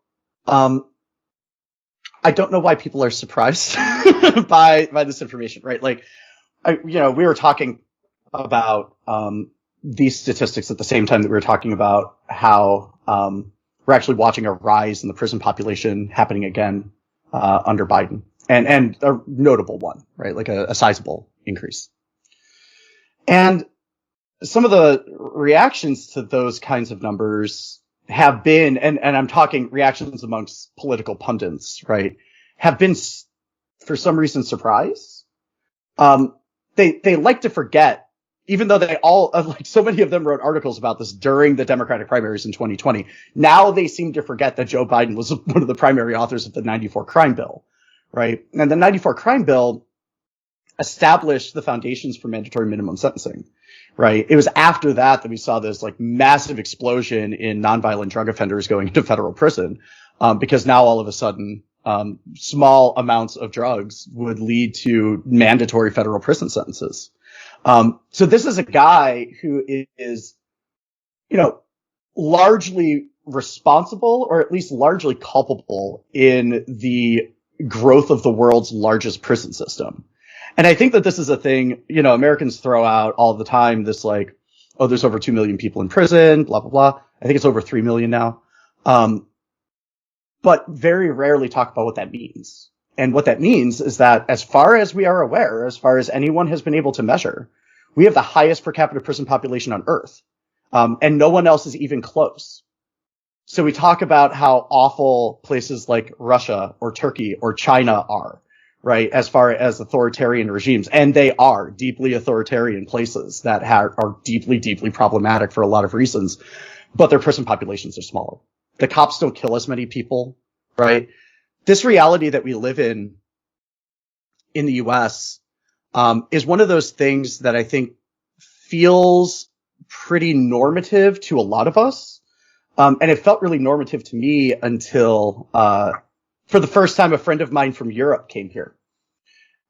I don't know why people are surprised by this information, right? Like, we were talking about these statistics at the same time that we were talking about how we're actually watching a rise in the prison population happening again under Biden, and a notable one, right? Like a sizable increase. And some of the reactions to those kinds of numbers have been, and I'm talking reactions amongst political pundits, right, have been for some reason surprise. They like to forget, even though they all, like so many of them wrote articles about this during the Democratic primaries in 2020. Now they seem to forget that Joe Biden was one of the primary authors of the 94 crime bill, right? And the 94 crime bill established the foundations for mandatory minimum sentencing, right? It was after that we saw this like massive explosion in nonviolent drug offenders going into federal prison, because now all of a sudden, small amounts of drugs would lead to mandatory federal prison sentences. So this is a guy who is, largely responsible, or at least largely culpable in the growth of the world's largest prison system. And I think that this is a thing, Americans throw out all the time, this like, oh, there's over 2 million people in prison, blah, blah, blah. I think it's over 3 million now. But very rarely talk about what that means. And what that means is that as far as we are aware, as far as anyone has been able to measure, we have the highest per capita prison population on earth. And no one else is even close. So we talk about how awful places like Russia or Turkey or China are, right, as far as authoritarian regimes. And they are deeply authoritarian places that are deeply, deeply problematic for a lot of reasons. But their prison populations are smaller. The cops don't kill as many people, right? This reality that we live in the U.S., is one of those things that I think feels pretty normative to a lot of us. And it felt really normative to me until, for the first time, a friend of mine from Europe came here.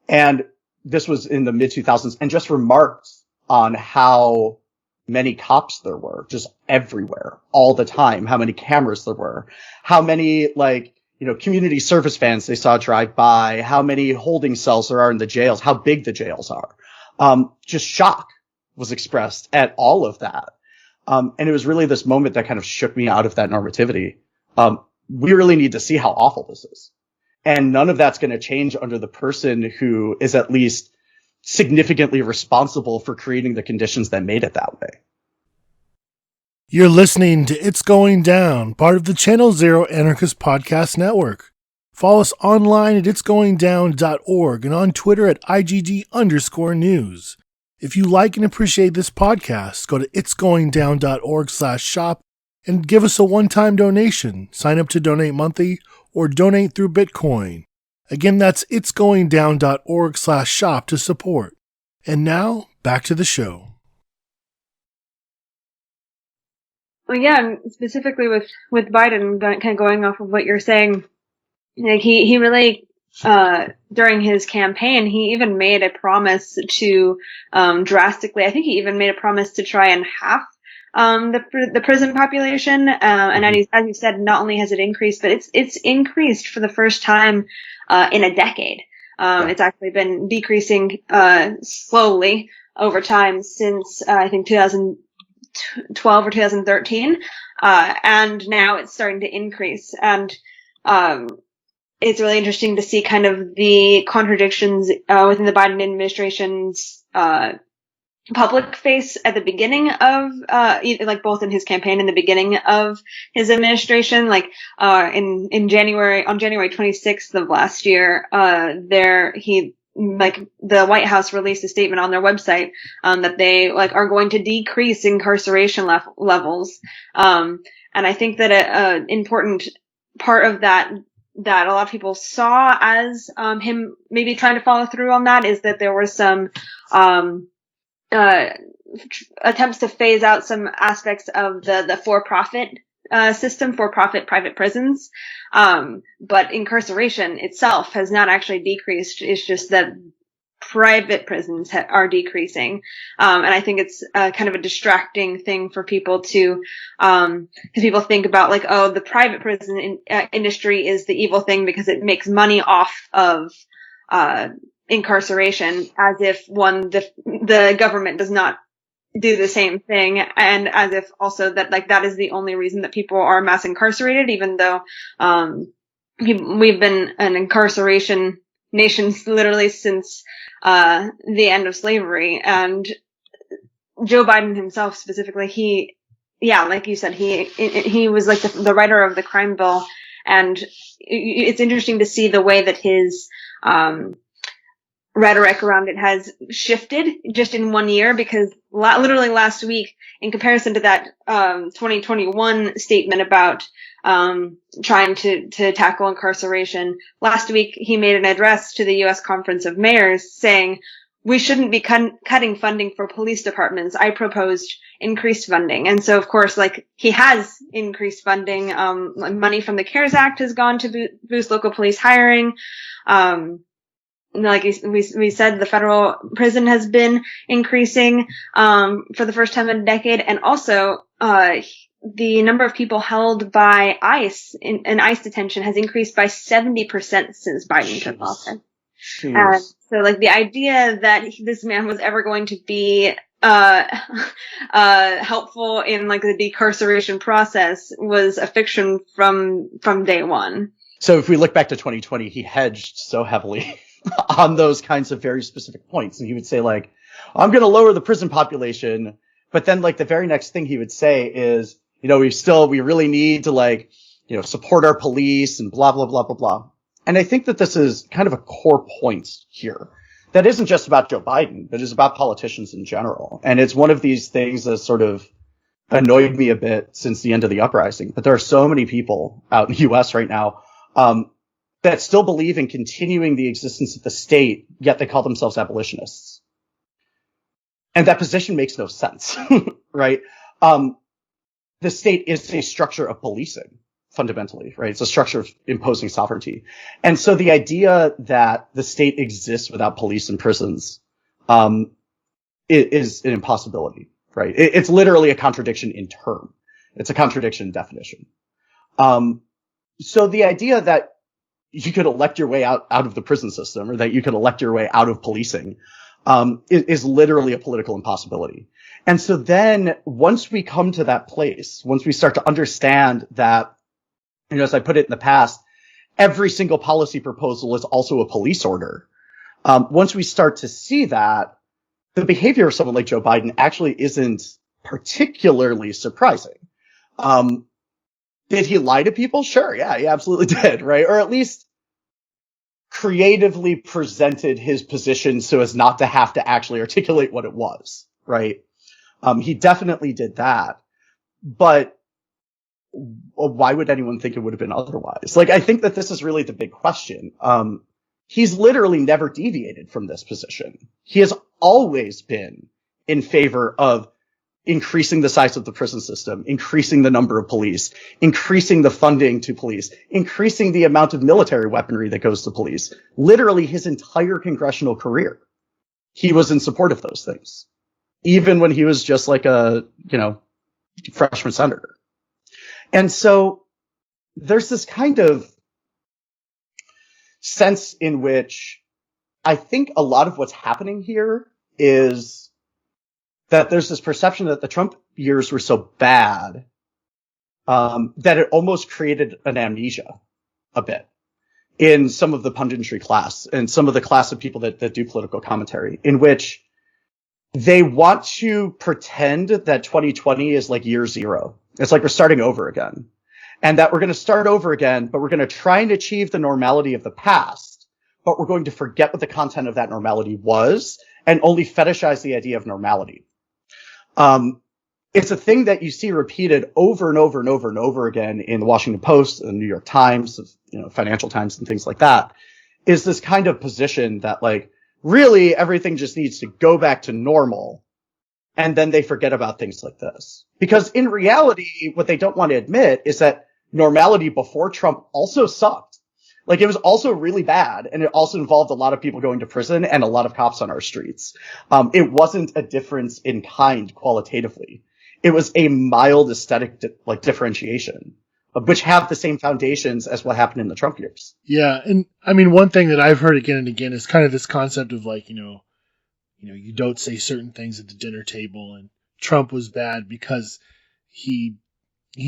And this was in the mid 2000s, and just remarked on how many cops there were just everywhere all the time, how many cameras there were, how many community service vans they saw drive by, how many holding cells there are in the jails, how big the jails are. Just shock was expressed at all of that. And it was really this moment that kind of shook me out of that normativity. We really need to see how awful this is. And none of that's going to change under the person who is at least significantly responsible for creating the conditions that made it that way. You're listening to It's Going Down, part of the Channel Zero Anarchist Podcast Network. Follow us online at itsgoingdown.org and on Twitter at IGD_news. If you like and appreciate this podcast, go to itsgoingdown.org/shop and give us a one-time donation. Sign up to donate monthly or donate through Bitcoin. Again, that's itsgoingdown.org/shop to support. And now, back to the show. Well, yeah, and specifically with Biden, kind of going off of what you're saying, like he really, during his campaign, he even made a promise to, drastically, I think he even made a promise to try and half, the prison population. And as you said, not only has it increased, but it's increased for the first time, in a decade. It's actually been decreasing, slowly over time since, I think 2012 or 2013. And now it's starting to increase. And, it's really interesting to see kind of the contradictions, within the Biden administration's, public face at the beginning of, both in his campaign and the beginning of his administration. On January 26th of last year, the White House released a statement on their website, that they, are going to decrease incarceration levels. And I think that an important part of that a lot of people saw as, him maybe trying to follow through on that is that there were some, attempts to phase out some aspects of the for-profit system, for-profit private prisons. But incarceration itself has not actually decreased. It's just that private prisons are decreasing. And I think it's kind of a distracting thing for people to, because people think about the private prison industry is the evil thing because it makes money off of, incarceration, as if the government does not do the same thing, and as if also that that is the only reason that people are mass incarcerated, even though we've been an incarceration nation literally since the end of slavery. And Joe Biden himself specifically, like you said, he was the writer of the crime bill, and it's interesting to see the way that his rhetoric around it has shifted just in 1 year, because literally last week, in comparison to that 2021 statement about trying to tackle incarceration, last week he made an address to the U.S. Conference of Mayors saying, we shouldn't be cutting funding for police departments. I proposed increased funding. And so, of course, he has increased funding. Money from the CARES Act has gone to boost local police hiring. Like we said, the federal prison has been increasing for the first time in a decade, and also the number of people held by ICE in ICE detention has increased by 70% since Biden took office. And so, the idea that this man was ever going to be helpful in the decarceration process was a fiction from day one. So if we look back to 2020, he hedged so heavily on those kinds of very specific points. And he would say I'm going to lower the prison population. But then the very next thing he would say is, we really need to support our police and blah, blah, blah, blah, blah. And I think that this is kind of a core point here that isn't just about Joe Biden, but is about politicians in general. And it's one of these things that sort of annoyed me a bit since the end of the uprising. But there are so many people out in the U.S. right now, that still believe in continuing the existence of the state, yet they call themselves abolitionists. And that position makes no sense, right? The state is a structure of policing, fundamentally, right? It's a structure of imposing sovereignty. And so the idea that the state exists without police and prisons, is an impossibility, right? It's literally a contradiction in term. It's a contradiction in definition. So the idea that you could elect your way out of the prison system, or that you could elect your way out of policing, is literally a political impossibility. And so then once we come to that place, once we start to understand that, as I put it in the past, every single policy proposal is also a police order. Once we start to see that, the behavior of someone like Joe Biden actually isn't particularly surprising. Did he lie to people? Sure. Yeah, he absolutely did. Right. Or at least creatively presented his position so as not to have to actually articulate what it was. Right. He definitely did that. But why would anyone think it would have been otherwise? Like, I think that this is really the big question. He's literally never deviated from this position. He has always been in favor of increasing the size of the prison system, increasing the number of police, increasing the funding to police, increasing the amount of military weaponry that goes to police. Literally his entire congressional career, he was in support of those things, even when he was just like a, freshman senator. And so there's this kind of sense in which I think a lot of what's happening here is that there's this perception that the Trump years were so bad, that it almost created an amnesia a bit in some of the punditry class and some of the class of people that do political commentary, in which they want to pretend that 2020 is like year zero. It's like we're starting over again, and that we're going to start over again, but we're going to try and achieve the normality of the past, but we're going to forget what the content of that normality was and only fetishize the idea of normality. It's a thing that you see repeated over and over and over and over again in the Washington Post and the New York Times, Financial Times and things like that, is this kind of position that, like, really everything just needs to go back to normal. And then they forget about things like this. Because in reality, what they don't want to admit is that normality before Trump also sucked. Like, it was also really bad, and it also involved a lot of people going to prison and a lot of cops on our streets. It wasn't a difference in kind qualitatively. It was a mild aesthetic differentiation, which have the same foundations as what happened in the Trump years. Yeah, and I mean, one thing that I've heard again and again is kind of this concept of like, you don't say certain things at the dinner table, and Trump was bad because he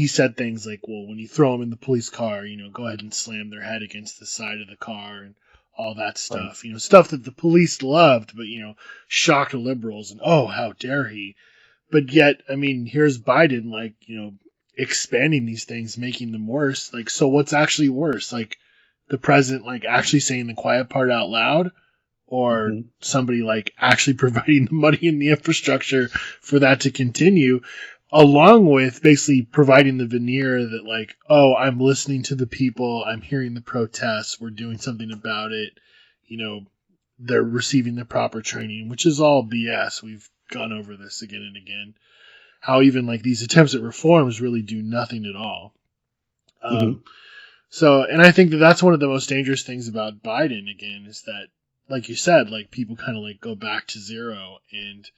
said things like, well, when you throw them in the police car, go ahead and slam their head against the side of the car and all that stuff, stuff that the police loved, but, shocked liberals and, oh, how dare he? But yet, I mean, here's Biden, like, expanding these things, making them worse. Like, so what's actually worse? Like, the president, like, actually saying the quiet part out loud, or somebody, like, actually providing the money and the infrastructure for that to continue, along with basically providing the veneer that, like, oh, I'm listening to the people, I'm hearing the protests, we're doing something about it, they're receiving the proper training, which is all BS. We've gone over this again and again. How even, like, these attempts at reforms really do nothing at all. So, and I think that that's one of the most dangerous things about Biden, again, is that, like you said, like, people kind of, like, go back to zero, and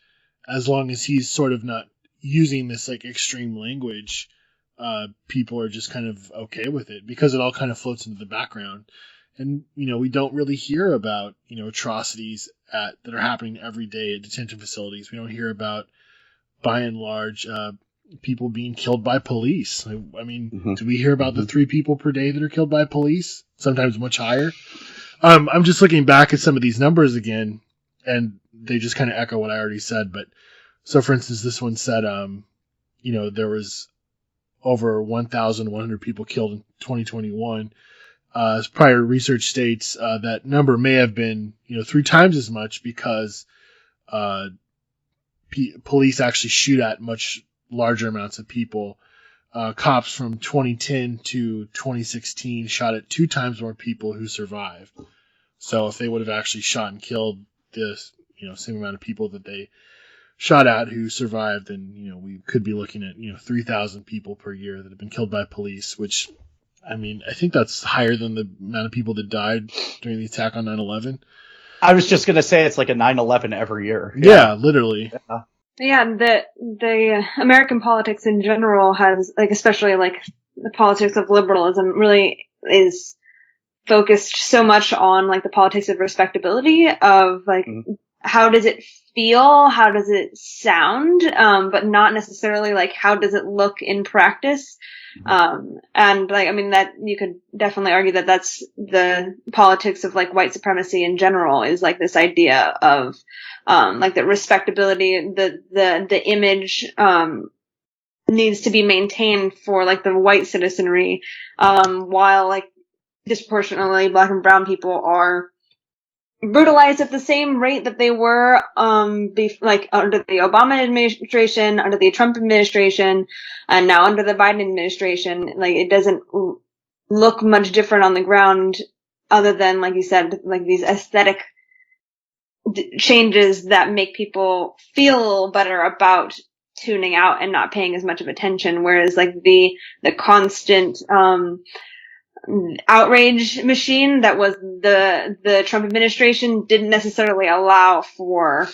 as long as he's sort of not using this, like, extreme language, people are just kind of okay with it because it all kind of floats into the background. And, we don't really hear about, atrocities that are happening every day at detention facilities. We don't hear about, by and large, people being killed by police. I mean, do we hear about the 3 people per day that are killed by police? Sometimes much higher. I'm just looking back at some of these numbers again, and they just kind of echo what I already said. But so, for instance, this one said, there was over 1,100 people killed in 2021. As prior research states, that number may have been, 3 times as much because police actually shoot at much larger amounts of people. Cops from 2010 to 2016 shot at 2 times more people who survived. So if they would have actually shot and killed this, same amount of people that they shot at who survived, and we could be looking at 3,000 people per year that have been killed by police, which I think that's higher than the amount of people that died during the attack on 9/11. I was just gonna say it's like a 9/11 every year. Yeah, literally. Yeah, the American politics in general has, like, especially like the politics of liberalism, really is focused so much on like the politics of respectability of like how does it feel, how does it sound, but not necessarily like how does it look in practice. And like, that you could definitely argue that that's the politics of like white supremacy in general, is like this idea of, like the respectability, the image, needs to be maintained for like the white citizenry, while like disproportionately black and brown people are brutalized at the same rate that they were, like under the Obama administration, under the Trump administration, and now under the Biden administration. Like, it doesn't look much different on the ground, other than, like you said, like these aesthetic changes that make people feel better about tuning out and not paying as much of attention. Whereas like the constant, outrage machine that was the Trump administration didn't necessarily allow for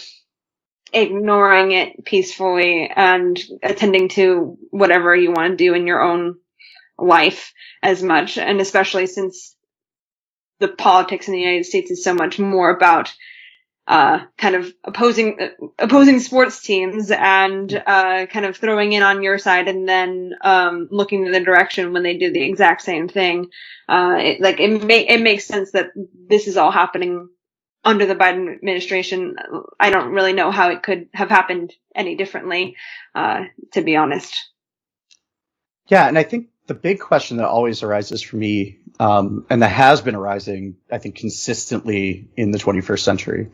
ignoring it peacefully and attending to whatever you want to do in your own life as much. And especially since the politics in the United States is so much more about kind of opposing sports teams and kind of throwing in on your side and then looking in the direction when they do the exact same thing. It makes sense that this is all happening under the Biden administration. I don't really know how it could have happened any differently, to be honest. Yeah, and I think the big question that always arises for me, and that has been arising, I think, consistently in the 21st century,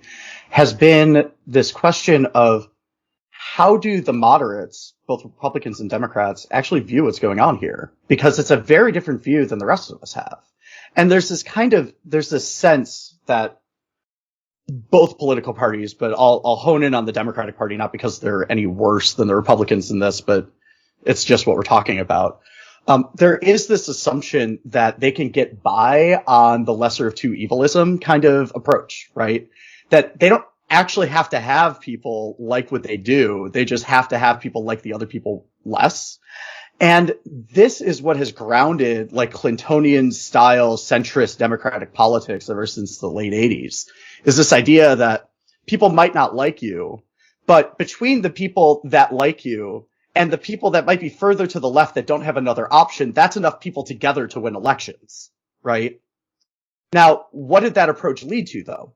has been this question of how do the moderates, both Republicans and Democrats, actually view what's going on here? Because it's a very different view than the rest of us have. And there's this sense that both political parties, but I'll hone in on the Democratic Party, not because they're any worse than the Republicans in this, but it's just what we're talking about. There is this assumption that they can get by on the lesser of two evilism kind of approach, right? That they don't actually have to have people like what they do. They just have to have people like the other people less. And this is what has grounded like Clintonian style centrist democratic politics ever since the late 80s, is this idea that people might not like you, but between the people that like you and the people that might be further to the left that don't have another option, that's enough people together to win elections, right? Now, what did that approach lead to, though?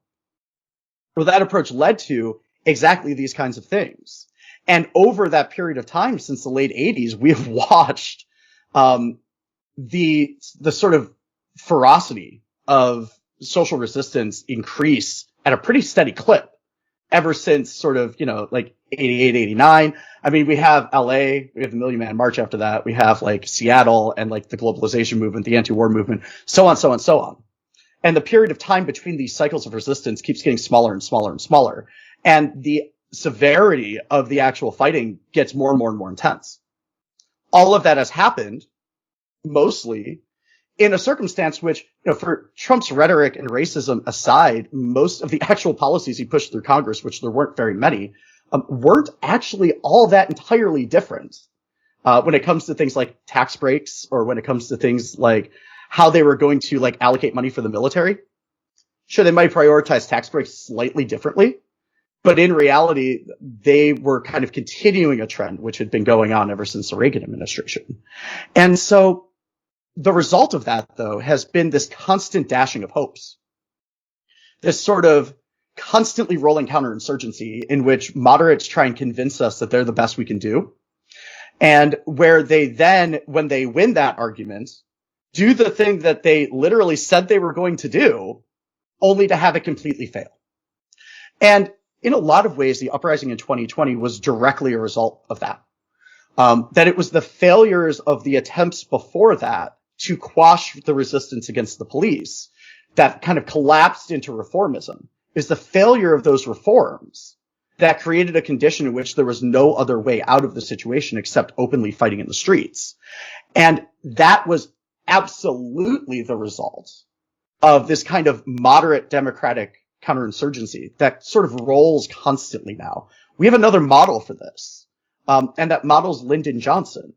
Well, that approach led to exactly these kinds of things. And over that period of time, since the late 80s, we have watched the sort of ferocity of social resistance increase at a pretty steady clip ever since sort of, like 88, 89. I mean, we have LA, we have the Million Man March after that. We have like Seattle and like the globalization movement, the anti-war movement, so on, so on, so on. And the period of time between these cycles of resistance keeps getting smaller and smaller and smaller. And the severity of the actual fighting gets more and more and more intense. All of that has happened mostly in a circumstance which, for Trump's rhetoric and racism aside, most of the actual policies he pushed through Congress, which there weren't very many, weren't actually all that entirely different. When it comes to things like tax breaks, or when it comes to things like how they were going to like allocate money for the military. Sure, they might prioritize tax breaks slightly differently, but in reality, they were kind of continuing a trend which had been going on ever since the Reagan administration. And so the result of that, though, has been this constant dashing of hopes. This sort of constantly rolling counterinsurgency in which moderates try and convince us that they're the best we can do. And where they then, when they win that argument, do the thing that they literally said they were going to do, only to have it completely fail. And in a lot of ways, the uprising in 2020 was directly a result of that. That it was the failures of the attempts before that to quash the resistance against the police that kind of collapsed into reformism. Is the failure of those reforms that created a condition in which there was no other way out of the situation except openly fighting in the streets. And that was absolutely the result of this kind of moderate democratic counterinsurgency that sort of rolls constantly now. We have another model for this. And that model's Lyndon Johnson.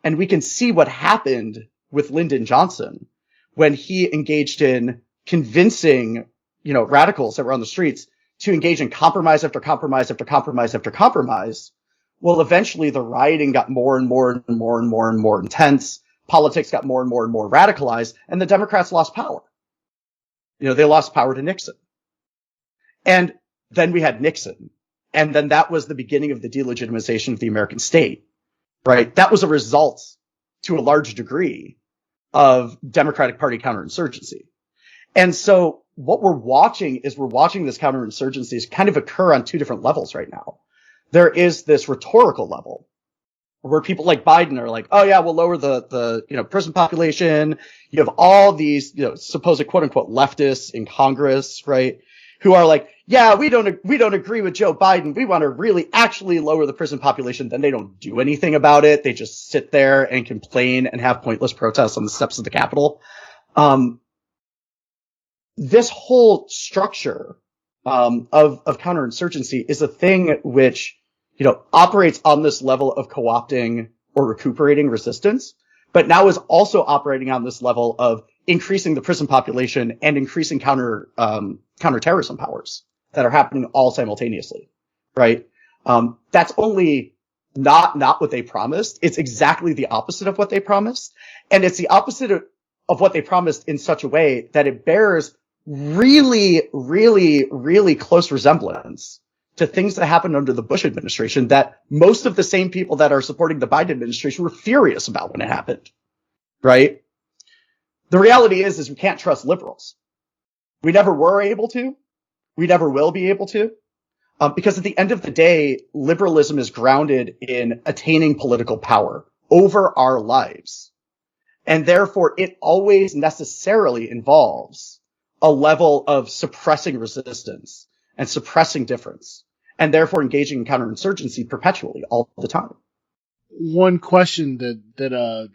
And we can see what happened with Lyndon Johnson when he engaged in convincing, radicals that were on the streets to engage in compromise after compromise after compromise after compromise. Well, eventually the rioting got more and more and more and more and more intense. Politics got more and more and more radicalized, and the Democrats lost power. They lost power to Nixon. And then we had Nixon. And then that was the beginning of the delegitimization of the American state, right? That was a result, to a large degree, of Democratic Party counterinsurgency. And so what we're watching this counterinsurgency kind of occur on two different levels right now. There is this rhetorical level where people like Biden are like, oh yeah, we'll lower the prison population. You have all these, supposed quote unquote leftists in Congress, right? Who are like, yeah, we don't agree with Joe Biden. We want to really actually lower the prison population. Then they don't do anything about it. They just sit there and complain and have pointless protests on the steps of the Capitol. This whole structure, of counterinsurgency is a thing which, operates on this level of co-opting or recuperating resistance, but now is also operating on this level of increasing the prison population and increasing counterterrorism powers that are happening all simultaneously, right? That's only not what they promised. It's exactly the opposite of what they promised. And it's the opposite of what they promised in such a way that it bears really, really, really close resemblance to things that happened under the Bush administration that most of the same people that are supporting the Biden administration were furious about when it happened, right? The reality is we can't trust liberals. We never were able to. We never will be able to. Because at the end of the day, liberalism is grounded in attaining political power over our lives. And therefore, it always necessarily involves a level of suppressing resistance and suppressing difference, and therefore engaging in counterinsurgency perpetually all the time. One question that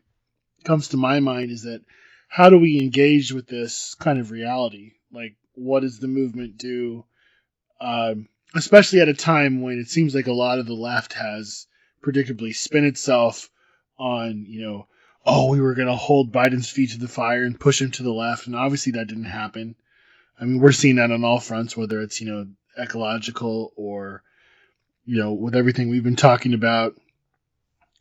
comes to my mind is that how do we engage with this kind of reality? Like, what does the movement do? Especially at a time when it seems like a lot of the left has predictably spin itself on, we were going to hold Biden's feet to the fire and push him to the left. And obviously that didn't happen. I mean, we're seeing that on all fronts, whether it's, ecological or, with everything we've been talking about.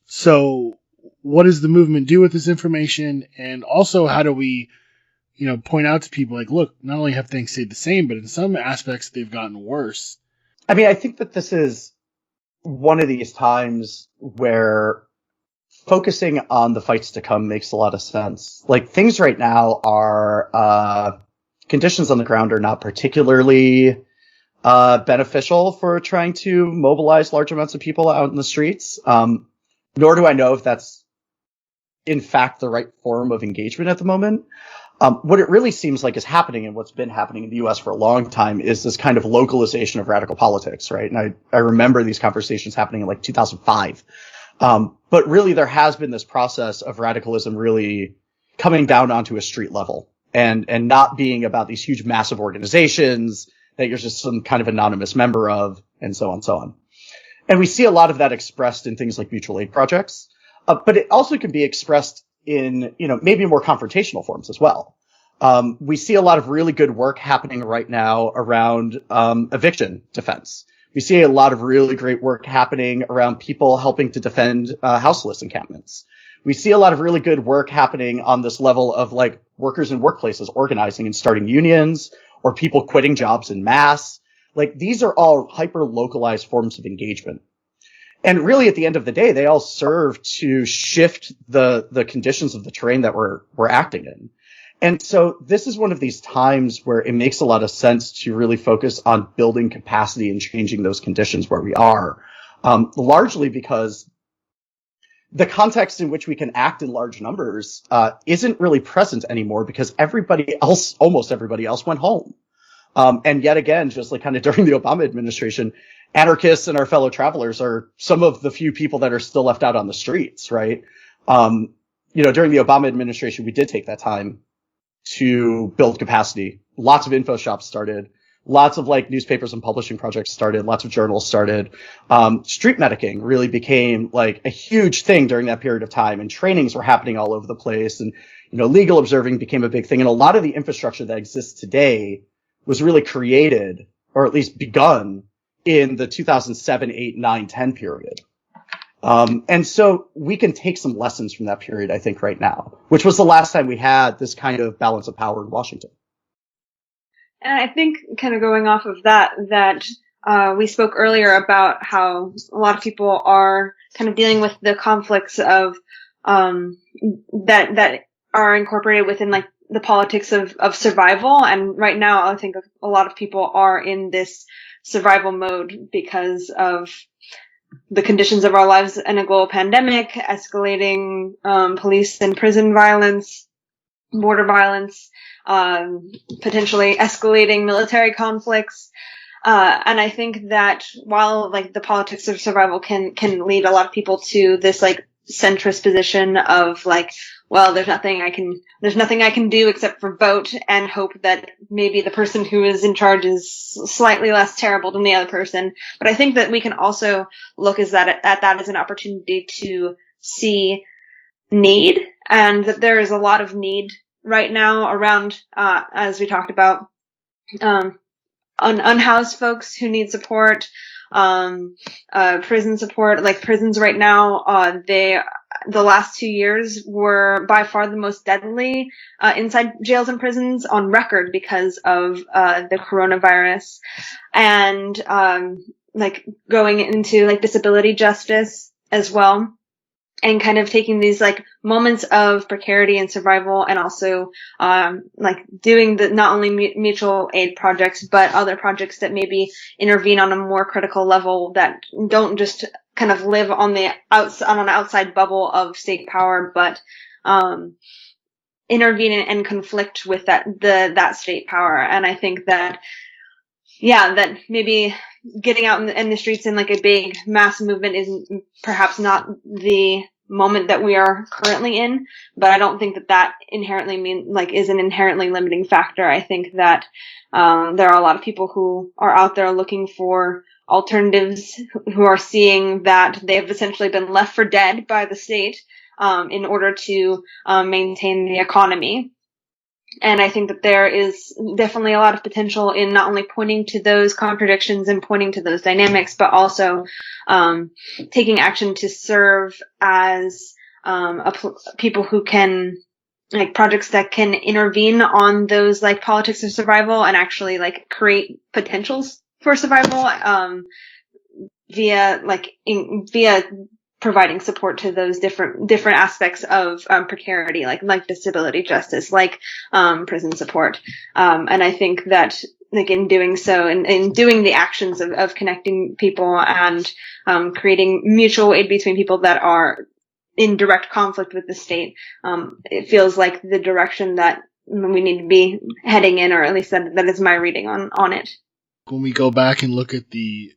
So what does the movement do with this information? And also, how do we, point out to people like, look, not only have things stayed the same, but in some aspects they've gotten worse. I mean, I think that this is one of these times where focusing on the fights to come makes a lot of sense. Like, things right now are, conditions on the ground are not particularly beneficial for trying to mobilize large amounts of people out in the streets. Nor do I know if that's in fact the right form of engagement at the moment. What it really seems like is happening, and what's been happening in the U.S. for a long time, is this kind of localization of radical politics, right? And I remember these conversations happening in like 2005. But really there has been this process of radicalism really coming down onto a street level and not being about these huge massive organizations that you're just some kind of anonymous member of, and so on and so on. And we see a lot of that expressed in things like mutual aid projects. But it also can be expressed in, maybe more confrontational forms as well. We see a lot of really good work happening right now around, eviction defense. We see a lot of really great work happening around people helping to defend, houseless encampments. We see a lot of really good work happening on this level of like workers in workplaces organizing and starting unions, or people quitting jobs en masse. Like, these are all hyper localized forms of engagement. And really, at the end of the day, they all serve to shift the conditions of the terrain that we're acting in. And so this is one of these times where it makes a lot of sense to really focus on building capacity and changing those conditions where we are, largely because the context in which we can act in large numbers isn't really present anymore, because almost everybody else went home. And yet again, just like kind of during the Obama administration, anarchists and our fellow travelers are some of the few people that are still left out on the streets, right? During the Obama administration, we did take that time to build capacity. Lots of info shops started. Lots of newspapers and publishing projects started. Lots of journals started. Street medicing really became a huge thing during that period of time, and trainings were happening all over the place. And, legal observing became a big thing. And a lot of the infrastructure that exists today was really created, or at least begun, in the 2007, 8, 9, 10 period. And so we can take some lessons from that period, I think, right now, which was the last time we had this kind of balance of power in Washington. And I think kind of going off of that we spoke earlier about how a lot of people are kind of dealing with the conflicts of, that are incorporated within the politics of survival. And right now, I think a lot of people are in this survival mode because of the conditions of our lives in a global pandemic, escalating police and prison violence, border violence, potentially escalating military conflicts. And I think that while the politics of survival can lead a lot of people to this centrist position of well, there's nothing I can do except for vote and hope that maybe the person who is in charge is slightly less terrible than the other person. But I think that we can also look at that as an opportunity to see need, and that there is a lot of need right now around, as we talked about, unhoused folks who need support, prison support. Prisons right now, the last 2 years were by far the most deadly inside jails and prisons on record because of the coronavirus, and going into disability justice as well, and kind of taking these moments of precarity and survival, and also doing the not only mutual aid projects but other projects that maybe intervene on a more critical level, that don't just kind of live on an outside bubble of state power, but intervene and conflict with that state power. And I think that that maybe getting out in the streets in a big mass movement isn't perhaps not the moment that we are currently in, but I don't think that inherently is an inherently limiting factor. I think that there are a lot of people who are out there looking for alternatives, who are seeing that they have essentially been left for dead by the state in order to maintain the economy. And I think that there is definitely a lot of potential in not only pointing to those contradictions and pointing to those dynamics, but also taking action to serve as people who can, projects that can intervene on those politics of survival and actually create potentials for survival via providing support to those different aspects of precarity, like disability justice, prison support. And I think that in doing so, and in doing the actions of connecting people and creating mutual aid between people that are in direct conflict with the state, it feels like the direction that we need to be heading in, or at least that is my reading on it. When we go back and look at the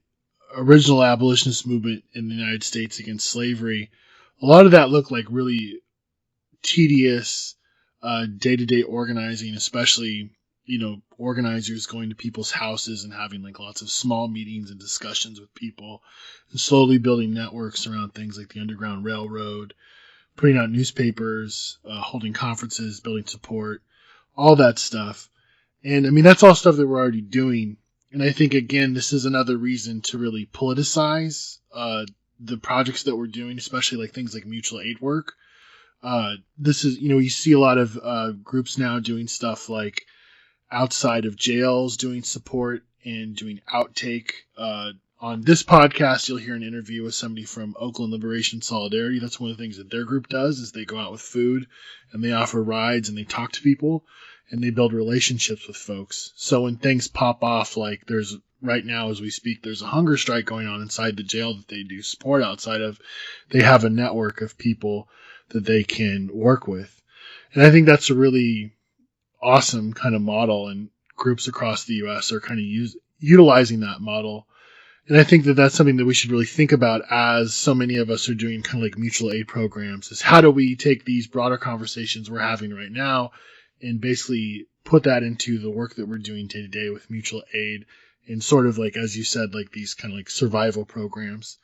original abolitionist movement in the United States against slavery, a lot of that looked like really tedious day-to-day organizing, especially, organizers going to people's houses and having lots of small meetings and discussions with people, and slowly building networks around things like the Underground Railroad, putting out newspapers, holding conferences, building support, all that stuff. And that's all stuff that we're already doing. And I think, again, this is another reason to really politicize the projects that we're doing, especially things like mutual aid work. This is, you see a lot of groups now doing stuff outside of jails, doing support and doing outtake. On this podcast, you'll hear an interview with somebody from Oakland Liberation and Solidarity. That's one of the things that their group does, is they go out with food and they offer rides and they talk to people and they build relationships with folks. So when things pop off, there's right now as we speak, there's a hunger strike going on inside the jail that they do support outside of, they have a network of people that they can work with. And I think that's a really awesome kind of model, and groups across the U.S. are kind of utilizing that model. And I think that that's something that we should really think about, as so many of us are doing kind of like mutual aid programs, is how do we take these broader conversations we're having right now and basically put that into the work that we're doing day to day with mutual aid and sort of like, as you said, like these kind of like survival programs.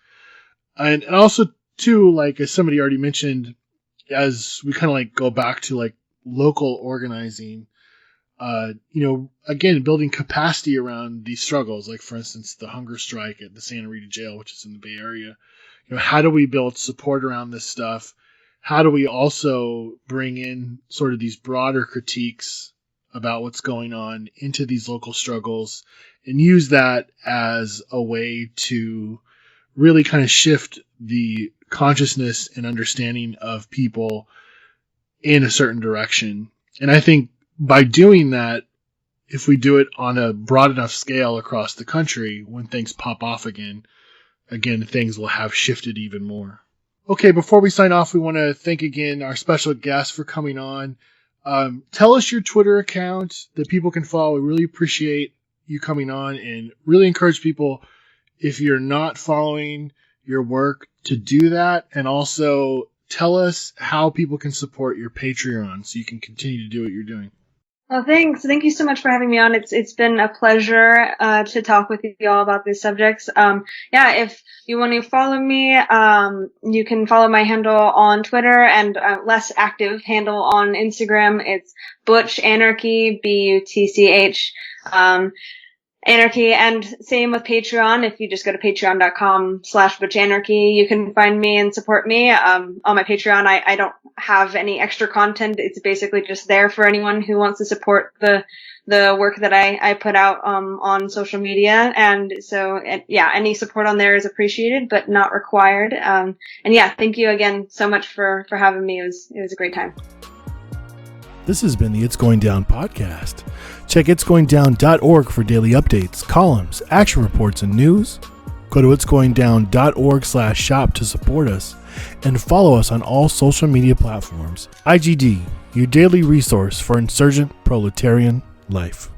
And also too, like as somebody already mentioned, as we kind of like go back to like local organizing, again, building capacity around these struggles, like for instance, the hunger strike at the Santa Rita jail, which is in the Bay Area. How do we build support around this stuff? How do we also bring in sort of these broader critiques about what's going on into these local struggles and use that as a way to really kind of shift the consciousness and understanding of people in a certain direction? And I think by doing that, if we do it on a broad enough scale across the country, when things pop off again, things will have shifted even more. Okay, before we sign off, we want to thank again our special guest for coming on. Tell us your Twitter account that people can follow. We really appreciate you coming on, and really encourage people, if you're not following your work, to do that. And also tell us how people can support your Patreon so you can continue to do what you're doing. Well, thanks. Thank you so much for having me on. It's been a pleasure to talk with you all about these subjects. If you want to follow me, you can follow my handle on Twitter, and less active handle on Instagram. It's Butch Anarchy, BUTCH. Anarchy, and same with Patreon. If you just go to patreon.com/butchanarchy, you can find me and support me. On my Patreon, I don't have any extra content. It's basically just there for anyone who wants to support the work that I put out on social media. And so, any support on there is appreciated, but not required. Thank you again so much for having me. It was a great time. This has been the It's Going Down podcast. Check itsgoingdown.org for daily updates, columns, action reports, and news. Go to itsgoingdown.org/shop to support us, and follow us on all social media platforms. IGD, your daily resource for insurgent proletarian life.